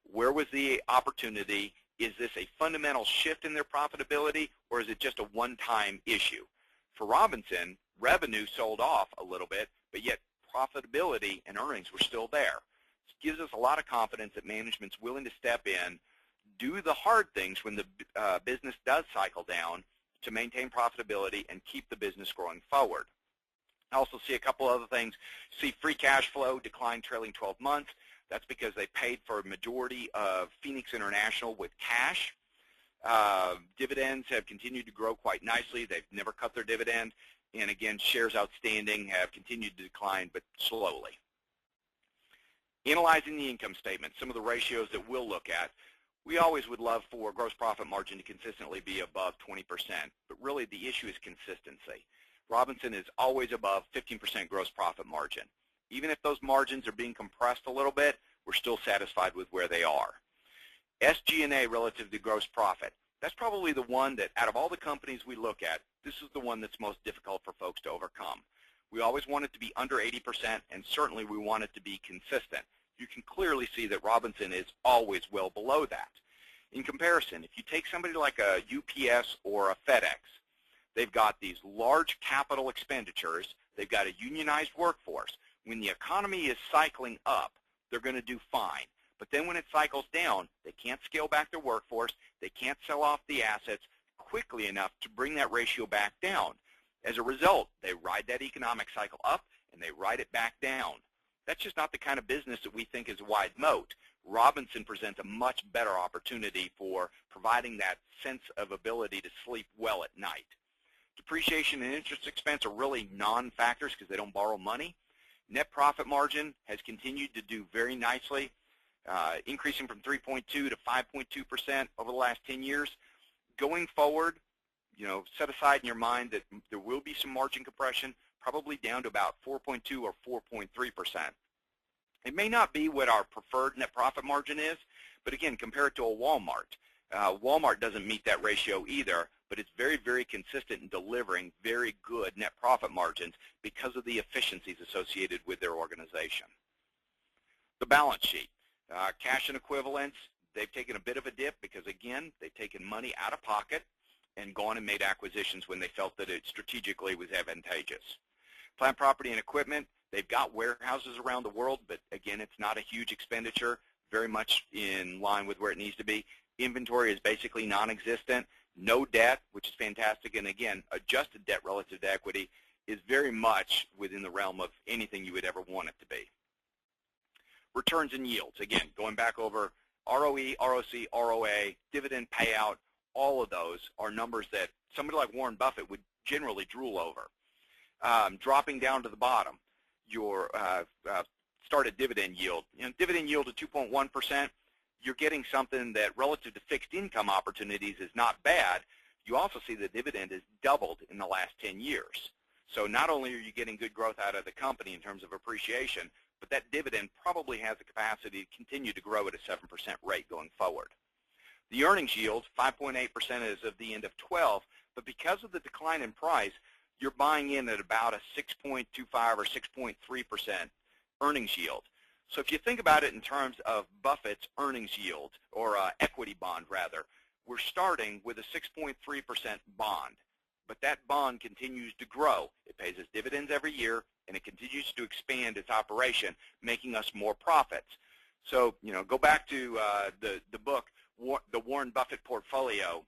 [SPEAKER 3] Where was the opportunity? Is this a fundamental shift in their profitability, or is it just a one-time issue? For Robinson, revenue sold off a little bit, but yet profitability and earnings were still there. This gives us a lot of confidence that management's willing to step in, do the hard things when the business does cycle down to maintain profitability and keep the business growing forward. I also see a couple other things. See free cash flow decline trailing 12 months. That's because they paid for a majority of Phoenix International with cash. Dividends have continued to grow quite nicely. They've never cut their dividend. And again, shares outstanding have continued to decline, but slowly. Analyzing the income statement, some of the ratios that we'll look at, we always would love for gross profit margin to consistently be above 20%, but really the issue is consistency. Robinson is always above 15% gross profit margin. Even if those margins are being compressed a little bit, we're still satisfied with where they are. SG&A relative to gross profit, that's probably the one that out of all the companies we look at, this is the one that's most difficult for folks to overcome. We always want it to be under 80%, and certainly we want it to be consistent. You can clearly see that Robinson is always well below that. In comparison, if you take somebody like a UPS or a FedEx, they've got these large capital expenditures. They've got a unionized workforce. When the economy is cycling up, they're going to do fine. But then when it cycles down, they can't scale back their workforce. They can't sell off the assets quickly enough to bring that ratio back down. As a result, they ride that economic cycle up and they ride it back down. That's just not the kind of business that we think is a wide moat. Robinson presents a much better opportunity for providing that sense of ability to sleep well at night. Depreciation and interest expense are really non-factors because they don't borrow money. Net profit margin has continued to do very nicely, increasing from 3.2 to 5.2% over the last 10 years. Going forward, set aside in your mind that there will be some margin compression, probably down to about 4.2 or 4.3%. It may not be what our preferred net profit margin is, but again, compare it to a Walmart. Walmart doesn't meet that ratio either, but it's very, very consistent in delivering very good net profit margins because of the efficiencies associated with their organization. The balance sheet, cash and equivalents, they've taken a bit of a dip because, again, they've taken money out of pocket and gone and made acquisitions when they felt that it strategically was advantageous. Plant, property, and equipment, they've got warehouses around the world, but again, it's not a huge expenditure, very much in line with where it needs to be. Inventory is basically non-existent. No debt, which is fantastic, and again, adjusted debt relative to equity is very much within the realm of anything you would ever want it to be. Returns and yields, again, going back over ROE, ROC, ROA, dividend payout, all of those are numbers that somebody like Warren Buffett would generally drool over. Dropping down to the bottom, your started dividend yield. Dividend yield of 2.1%, you're getting something that relative to fixed income opportunities is not bad. You also see the dividend has doubled in the last 10 years. So not only are you getting good growth out of the company in terms of appreciation, but that dividend probably has the capacity to continue to grow at a 7% rate going forward. The earnings yield, 5.8% as of the end of 12, but because of the decline in price, you're buying in at about a 6.25 or 6.3% earnings yield. So if you think about it in terms of Buffett's earnings yield, or equity bond rather, we're starting with a 6.3% bond, but that bond continues to grow. It pays us dividends every year, and it continues to expand its operation, making us more profits. So, go back to the book, The Warren Buffett Portfolio,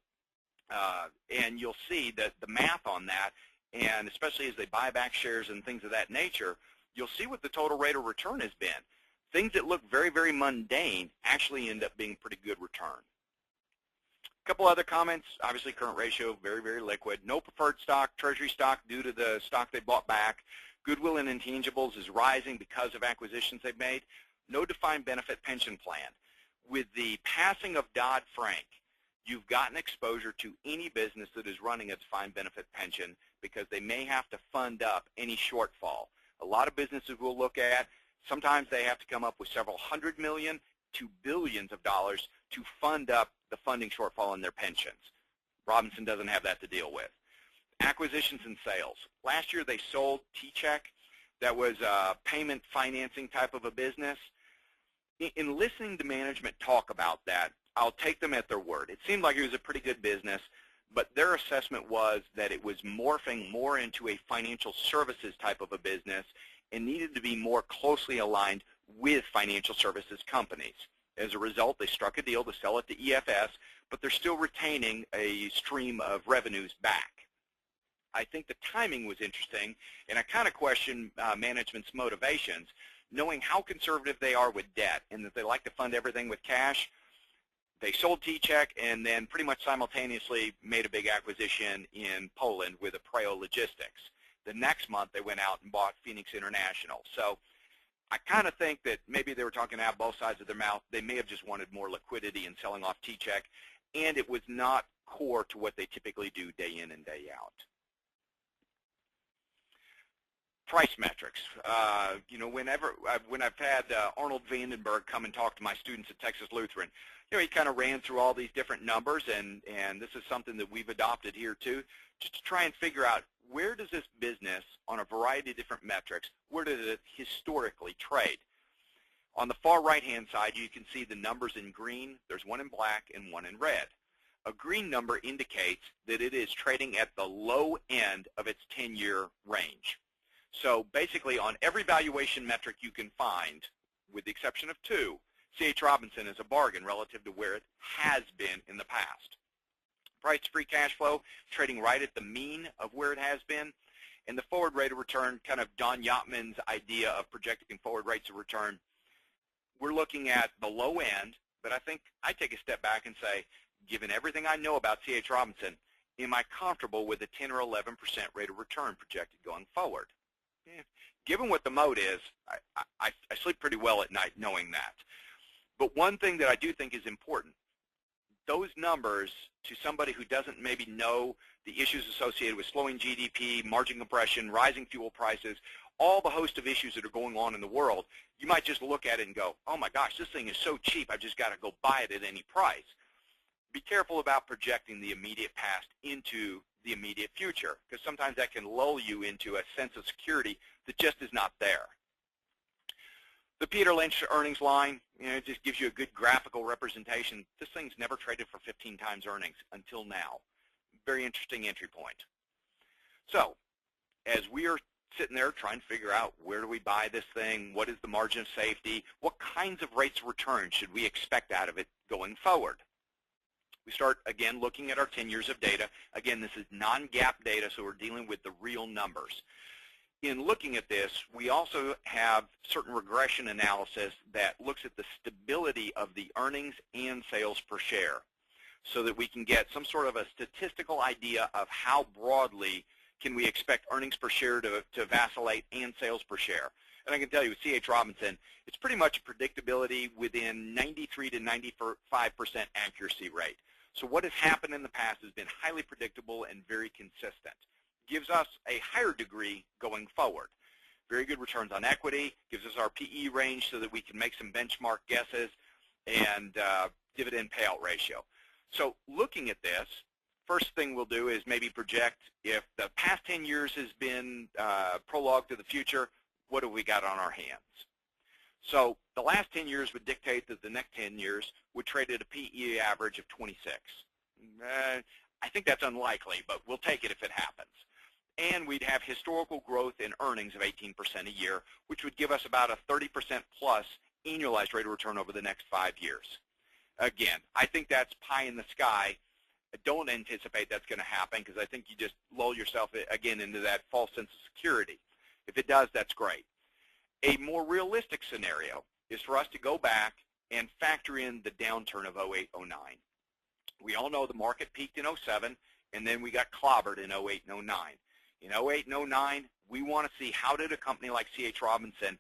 [SPEAKER 3] and you'll see that the math on that, and especially as they buy back shares and things of that nature, you'll see what the total rate of return has been. Things that look very, very mundane actually end up being pretty good return. A couple other comments. Obviously, current ratio, very, very liquid. No preferred stock, treasury stock due to the stock they bought back. Goodwill and intangibles is rising because of acquisitions they've made. No defined benefit pension plan. With the passing of Dodd-Frank, you've gotten exposure to any business that is running a defined benefit pension because they may have to fund up any shortfall. A lot of businesses we'll look at, sometimes they have to come up with several hundred million to billions of dollars to fund up the funding shortfall in their pensions. Robinson doesn't have that to deal with. Acquisitions and sales. Last year they sold T-Check. That was a payment financing type of a business. In listening to management talk about that, I'll take them at their word. It seemed like it was a pretty good business, but their assessment was that it was morphing more into a financial services type of a business and needed to be more closely aligned with financial services companies. As a result, they struck a deal to sell it to EFS, but they're still retaining a stream of revenues back. I think the timing was interesting, and I kind of question management's motivations, knowing how conservative they are with debt and that they like to fund everything with cash. They sold T-Check and then pretty much simultaneously made a big acquisition in Poland with Apreo Logistics. The next month they went out and bought Phoenix International. So I kind of think that maybe they were talking out both sides of their mouth. They may have just wanted more liquidity in selling off T-Check, and it was not core to what they typically do day in and day out. Price metrics. When I've had Arnold Vandenberg come and talk to my students at Texas Lutheran, he kind of ran through all these different numbers, and this is something that we've adopted here too, just to try and figure out where does this business, on a variety of different metrics, where does it historically trade? On the far right-hand side, you can see the numbers in green. There's one in black and one in red. A green number indicates that it is trading at the low end of its 10-year range. So basically, on every valuation metric you can find, with the exception of two, C.H. Robinson is a bargain relative to where it has been in the past. Price-free cash flow, trading right at the mean of where it has been. And the forward rate of return, kind of Don Yachtman's idea of projecting forward rates of return. We're looking at the low end, but I think I take a step back and say, given everything I know about C.H. Robinson, am I comfortable with a 10 or 11% rate of return projected going forward? Given what the Moat is, I sleep pretty well at night knowing that. But one thing that I do think is important, those numbers to somebody who doesn't maybe know the issues associated with slowing GDP, margin compression, rising fuel prices, all the host of issues that are going on in the world, you might just look at it and go, oh my gosh, this thing is so cheap, I've just got to go buy it at any price. Be careful about projecting the immediate past into the immediate future, because sometimes that can lull you into a sense of security that just is not there. The Peter Lynch earnings line, it just gives you a good graphical representation. This thing's never traded for 15 times earnings until now. Very interesting entry point. So, as we are sitting there trying to figure out where do we buy this thing, what is the margin of safety, what kinds of rates of return should we expect out of it going forward? We start, again, looking at our 10 years of data. Again, this is non-GAAP data, so we're dealing with the real numbers. In looking at this, we also have certain regression analysis that looks at the stability of the earnings and sales per share so that we can get some sort of a statistical idea of how broadly can we expect earnings per share to vacillate and sales per share. And I can tell you with C.H. Robinson, it's pretty much a predictability within 93 to 95% accuracy rate. So what has happened in the past has been highly predictable and very consistent. Gives us a higher degree going forward. Very good returns on equity, gives us our PE range so that we can make some benchmark guesses, and dividend payout ratio. So looking at this, first thing we'll do is maybe project if the past 10 years has been prologue to the future, what have we got on our hands? So the last 10 years would dictate that the next 10 years would trade at a PE average of 26. I think that's unlikely, but we'll take it if it happens. And we'd have historical growth in earnings of 18% a year, which would give us about a 30% plus annualized rate of return over the next 5 years. Again, I think that's pie in the sky. I don't anticipate that's going to happen because I think you just lull yourself again into that false sense of security. If it does, that's great. A more realistic scenario is for us to go back and factor in the downturn of 08, 09. We all know the market peaked in 07, and then we got clobbered in 08 and 09. In 08 and 09, we want to see how did a company like C.H. Robinson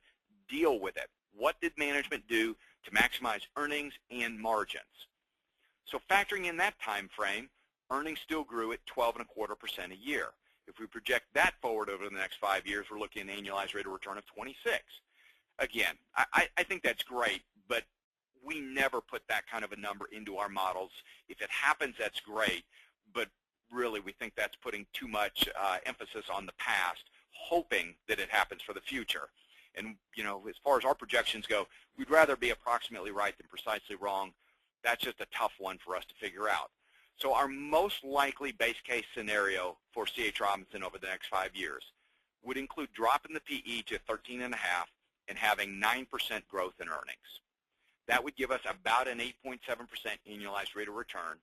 [SPEAKER 3] deal with it. What did management do to maximize earnings and margins? So factoring in that time frame, earnings still grew at 12.25% a year. If we project that forward over the next 5 years, we're looking at an annualized rate of return of 26. Again, I think that's great, but we never put that kind of a number into our models. If it happens, that's great, but really we think that's putting too much emphasis on the past, hoping that it happens for the future. And, you know, as far as our projections go, we'd rather be approximately right than precisely wrong. That's just a tough one for us to figure out. So our most likely base case scenario for C.H. Robinson over the next 5 years would include dropping the PE to 13.5 and having 9% growth in earnings. That would give us about an 8.7% annualized rate of return.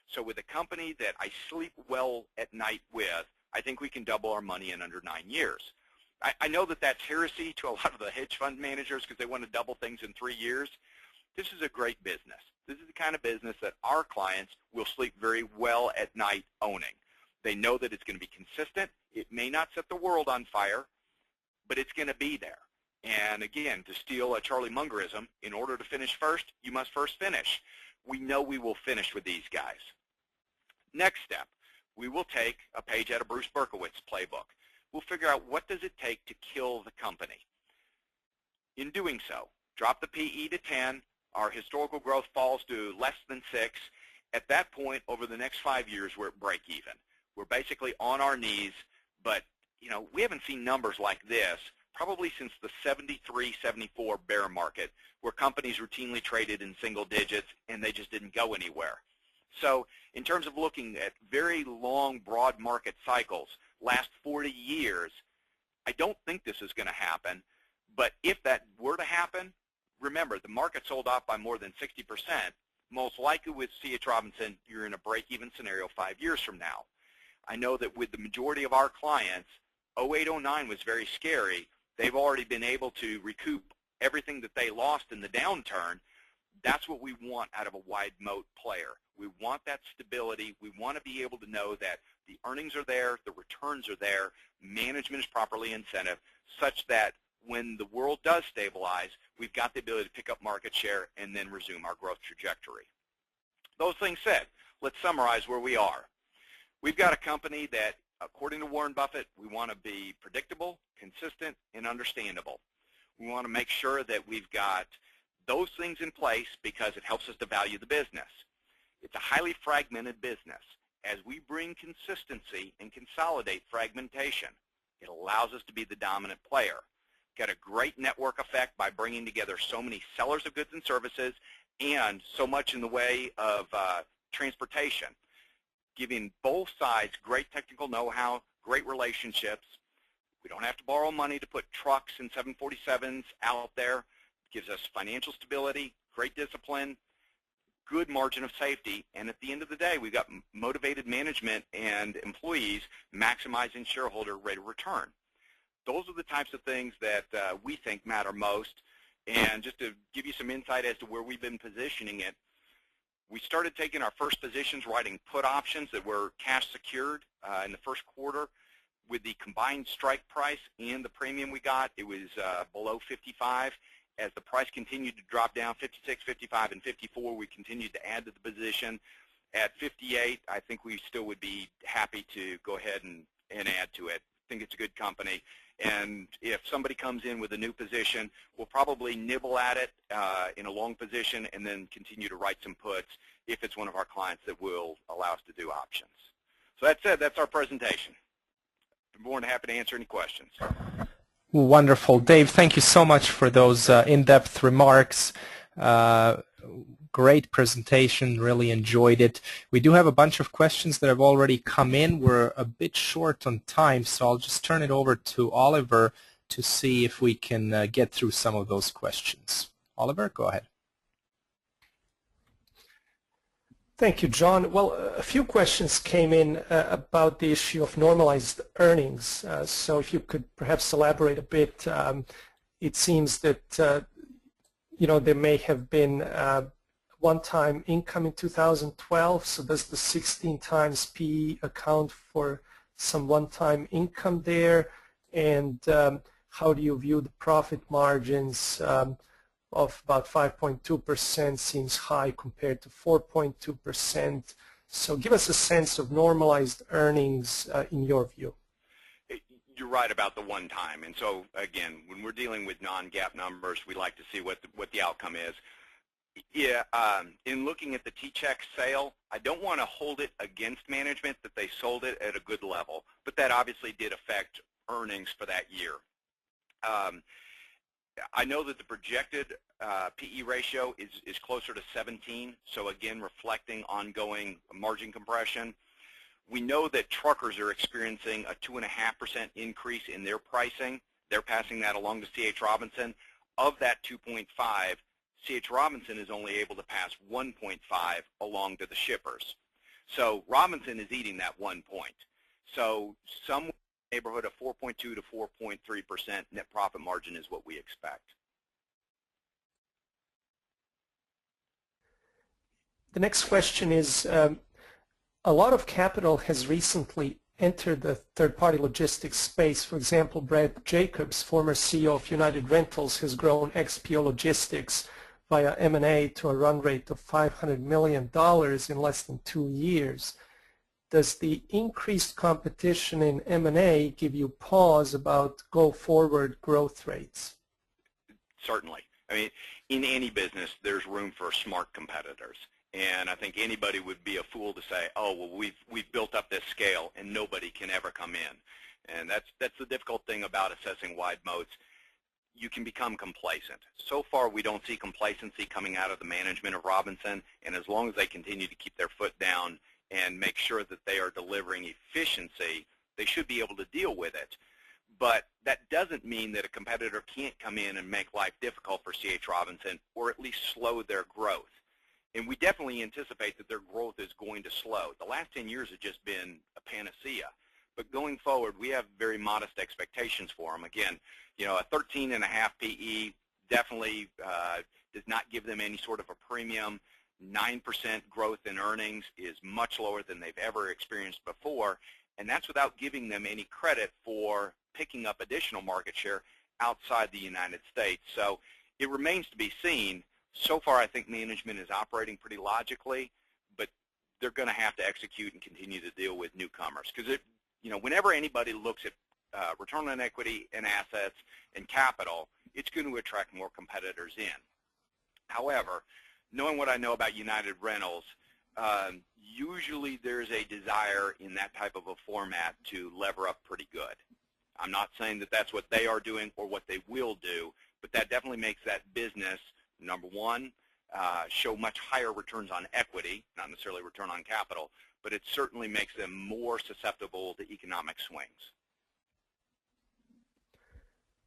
[SPEAKER 3] So with a company that I sleep well at night with, I think we can double our money in under 9 years. I know that that's heresy to a lot of the hedge fund managers because they want to double things in 3 years. This is a great business. This is the kind of business that our clients will sleep very well at night owning. They know that it's going to be consistent. It may not set the world on fire, but it's going to be there. And again, to steal a Charlie Mungerism, in order to finish first, you must first finish. We know we will finish with these guys. Next step, we will take a page out of Bruce Berkowitz's playbook. We'll figure out what does it take to kill the company. In doing so, drop the PE to 10. Our historical growth falls to less than 6. At that point, over the next 5 years, we're at break even. We're basically on our knees, but you know, we haven't seen numbers like this probably since the 73, 74 bear market, where companies routinely traded in single digits and they just didn't go anywhere. So in terms of looking at very long, broad market cycles, last 40 years, I don't think this is going to happen. But if that were to happen, remember, the market sold off by more than 60%. Most likely with C.H. Robinson, you're in a break-even scenario 5 years from now. I know that with the majority of our clients, 08, 09 was very scary. They've already been able to recoup everything that they lost in the downturn. That's what we want out of a wide moat player. We want that stability. We want to be able to know that the earnings are there, the returns are there, management is properly incented, such that when the world does stabilize, we've got the ability to pick up market share and then resume our growth trajectory. those things said, let's summarize where we are. We've got a company that, according to Warren Buffett, we want to be predictable, consistent, and understandable. We want to make sure that we've got those things in place because it helps us to value the business. It's a highly fragmented business. As we bring consistency and consolidate fragmentation, it allows us to be the dominant player. Got a great network effect by bringing together so many sellers of goods and services and so much in the way of transportation, giving both sides great technical know-how, great relationships. We don't have to borrow money to put trucks and 747s out there. It gives us financial stability, great discipline, good margin of safety, and at the end of the day, we've got motivated management and employees maximizing shareholder rate of return. Those are the types of things that we think matter most. And just to give you some insight as to where we've been positioning it, we started taking our first positions writing put options that were cash secured in the first quarter. With the combined strike price and the premium we got, it was below 55. As the price continued to drop down, 56, 55, and 54, we continued to add to the position. At 58, I think we still would be happy to go ahead and add to it. I think it's a good company. And if somebody comes in with a new position, we'll probably nibble at it in a long position and then continue to write some puts if it's one of our clients that will allow us to do options. So that said, that's our presentation. I'm more than happy to answer any questions.
[SPEAKER 1] Wonderful. Dave, thank you so much for those in-depth remarks. Great presentation, really enjoyed it. We do have a bunch of questions that have already come in. We're a bit short on time, so I'll just turn it over to Oliver to see if we can get through some of those questions. Oliver, go ahead.
[SPEAKER 2] Thank you, John. Well, a few questions came in about the issue of normalized earnings. So if you could perhaps elaborate a bit, it seems that there may have been one-time income in 2012. So does the 16 times PE account for some one-time income there? And how do you view the profit margins of about 5.2% seems high compared to 4.2%. So give us a sense of normalized earnings in your view.
[SPEAKER 3] You're right about the one time. And so, again, when we're dealing with non-GAAP numbers, we like to see what the outcome is. Yeah, in looking at the T-Check sale, I don't want to hold it against management that they sold it at a good level, but that obviously did affect earnings for that year. I know that the projected PE ratio is closer to 17, so again, reflecting ongoing margin compression. We know that truckers are experiencing a 2.5% increase in their pricing. They're passing that along to C.H. Robinson. Of that 2.5, C.H. Robinson is only able to pass 1.5 along to the shippers. So Robinson is eating that 1 point. So some neighborhood of 4.2 to 4.3% net profit margin is what we expect.
[SPEAKER 2] The next question is, a lot of capital has recently entered the third-party logistics space. For example, Brad Jacobs, former CEO of United Rentals, has grown XPO Logistics via M&A to a run rate of $500 million in less than 2 years. Does the increased competition in M&A give you pause about go-forward growth rates?
[SPEAKER 3] Certainly. I mean, in any business, there's room for smart competitors. And I think anybody would be a fool to say, oh, well, we've built up this scale and nobody can ever come in. And that's the difficult thing about assessing wide moats. You can become complacent. So far, we don't see complacency coming out of the management of Robinson. And as long as they continue to keep their foot down and make sure that they are delivering efficiency, they should be able to deal with it. But that doesn't mean that a competitor can't come in and make life difficult for C.H. Robinson or at least slow their growth. And we definitely anticipate that their growth is going to slow. The last 10 years have just been a panacea. But going forward, we have very modest expectations for them. Again, a 13.5 PE definitely does not give them any sort of a premium. 9% growth in earnings is much lower than they've ever experienced before, and that's without giving them any credit for picking up additional market share outside the United States. So it remains to be seen. So far, I think management is operating pretty logically, they're going to have to execute and continue to deal with newcomers. Because whenever anybody looks at return on equity and assets and capital, it's going to attract more competitors in. However, knowing what I know about United Rentals, usually there's a desire in that type of a format to lever up pretty good. I'm not saying that that's what they are doing or what they will do, but that definitely makes that business, number one, show much higher returns on equity, not necessarily return on capital, but it certainly makes them more susceptible to economic swings.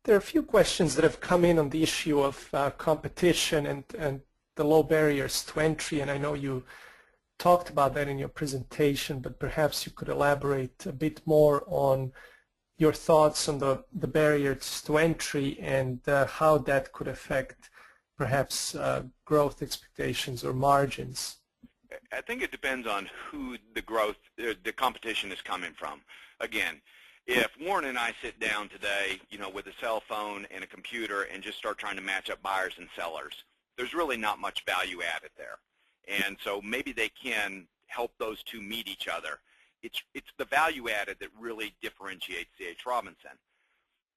[SPEAKER 2] There are a few questions that have come in on the issue of competition and the low barriers to entry, and I know you talked about that in your presentation, but perhaps you could elaborate a bit more on your thoughts on the barriers to entry and how that could affect perhaps growth expectations or margins.
[SPEAKER 3] I think it depends on who the competition is coming from. Again, if Warren and I sit down today, with a cell phone and a computer and just start trying to match up buyers and sellers, there's really not much value added there. And so maybe they can help those two meet each other. It's the value added that really differentiates C.H. Robinson.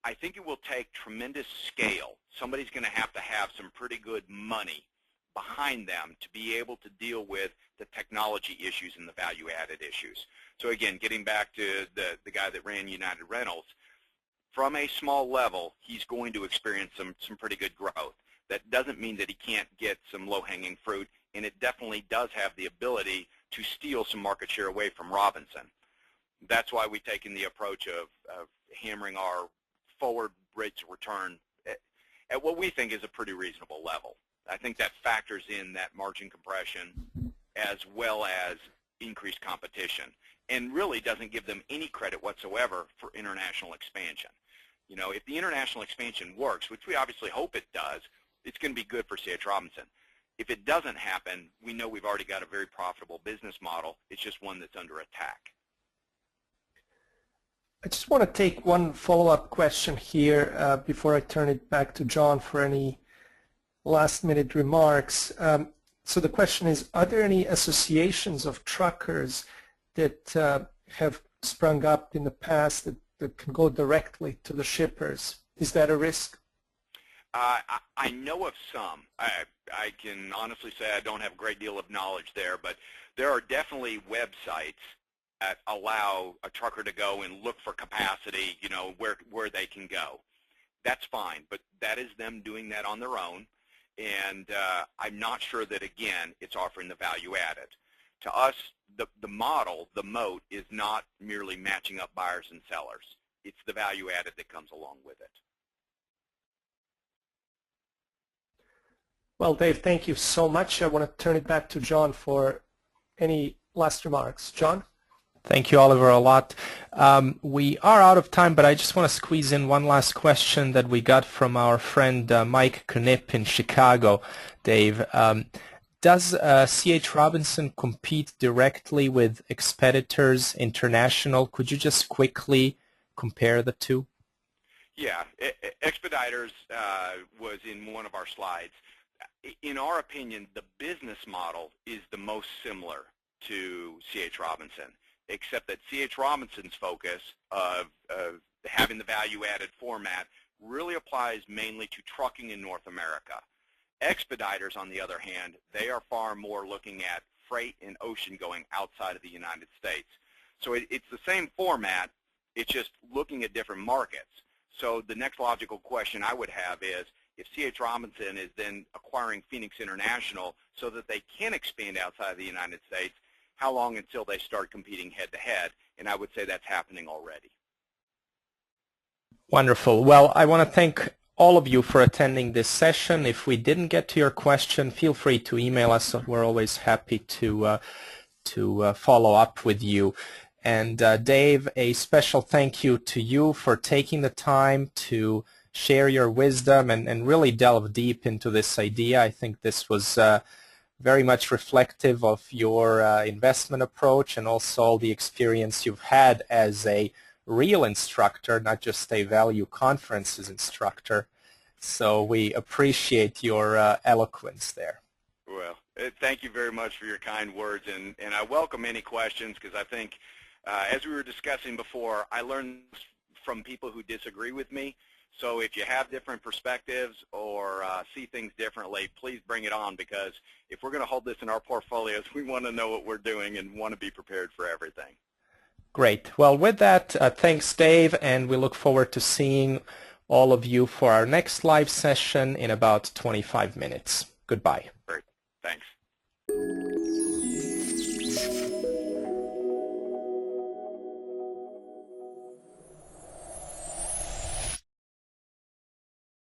[SPEAKER 3] I think it will take tremendous scale. Somebody's going to have some pretty good money behind them to be able to deal with the technology issues and the value added issues. So again, getting back to the guy that ran United Rentals, from a small level, he's going to experience some pretty good growth. That doesn't mean that he can't get some low-hanging fruit, and it definitely does have the ability to steal some market share away from Robinson. That's why we've taken the approach of hammering our forward rates of return at what we think is a pretty reasonable level. I think that factors in that margin compression as well as increased competition, and really doesn't give them any credit whatsoever for international expansion. If the international expansion works, which we obviously hope it does, it's going to be good for C.H. Robinson. If it doesn't happen, we know we've already got a very profitable business model. It's just one that's under attack.
[SPEAKER 2] I just want to take one follow-up question here before I turn it back to John for any last-minute remarks. So the question is, are there any associations of truckers that have sprung up in the past that can go directly to the shippers? Is that a risk?
[SPEAKER 3] I know of some. I can honestly say I don't have a great deal of knowledge there, but there are definitely websites that allow a trucker to go and look for capacity, where they can go. That's fine, but that is them doing that on their own, and I'm not sure that, again, it's offering the value added. To us, the model, the Moat, is not merely matching up buyers and sellers. It's the value added that comes along with it.
[SPEAKER 2] Well, Dave, thank you so much. I want to turn it back to John for any last remarks. John?
[SPEAKER 1] Thank you, Oliver, a lot. We are out of time, but I just want to squeeze in one last question that we got from our friend Mike Knipp in Chicago. Dave, does C.H. Robinson compete directly with Expeditors International? Could you just quickly compare the two?
[SPEAKER 3] Yeah, Expeditors was in one of our slides. In our opinion, the business model is the most similar to C.H. Robinson, except that C.H. Robinson's focus of having the value-added format really applies mainly to trucking in North America. Expeditors, on the other hand, they are far more looking at freight and ocean going outside of the United States. So it's the same format, it's just looking at different markets. So the next logical question I would have is, if C.H. Robinson is then acquiring Phoenix International so that they can expand outside of the United States, how long until they start competing head-to-head? And I would say that's happening already.
[SPEAKER 1] Wonderful. Well, I want to thank all of you for attending this session. If we didn't get to your question, feel free to email us. We're always happy to follow up with you. And Dave, a special thank you to you for taking the time to share your wisdom and really delve deep into this idea. I think this was very much reflective of your investment approach and also all the experience you've had as a real instructor, not just a value conferences instructor. So we appreciate your eloquence there.
[SPEAKER 3] Well, Thank you very much for your kind words, and I welcome any questions, because I think, as we were discussing before, I learn from people who disagree with me. So if you have different perspectives or see things differently, please bring it on, because if we're going to hold this in our portfolios, we want to know what we're doing and want to be prepared for everything.
[SPEAKER 1] Great. Well, with that, thanks, Dave, and we look forward to seeing all of you for our next live session in about 25 minutes. Goodbye.
[SPEAKER 3] Great. Thanks.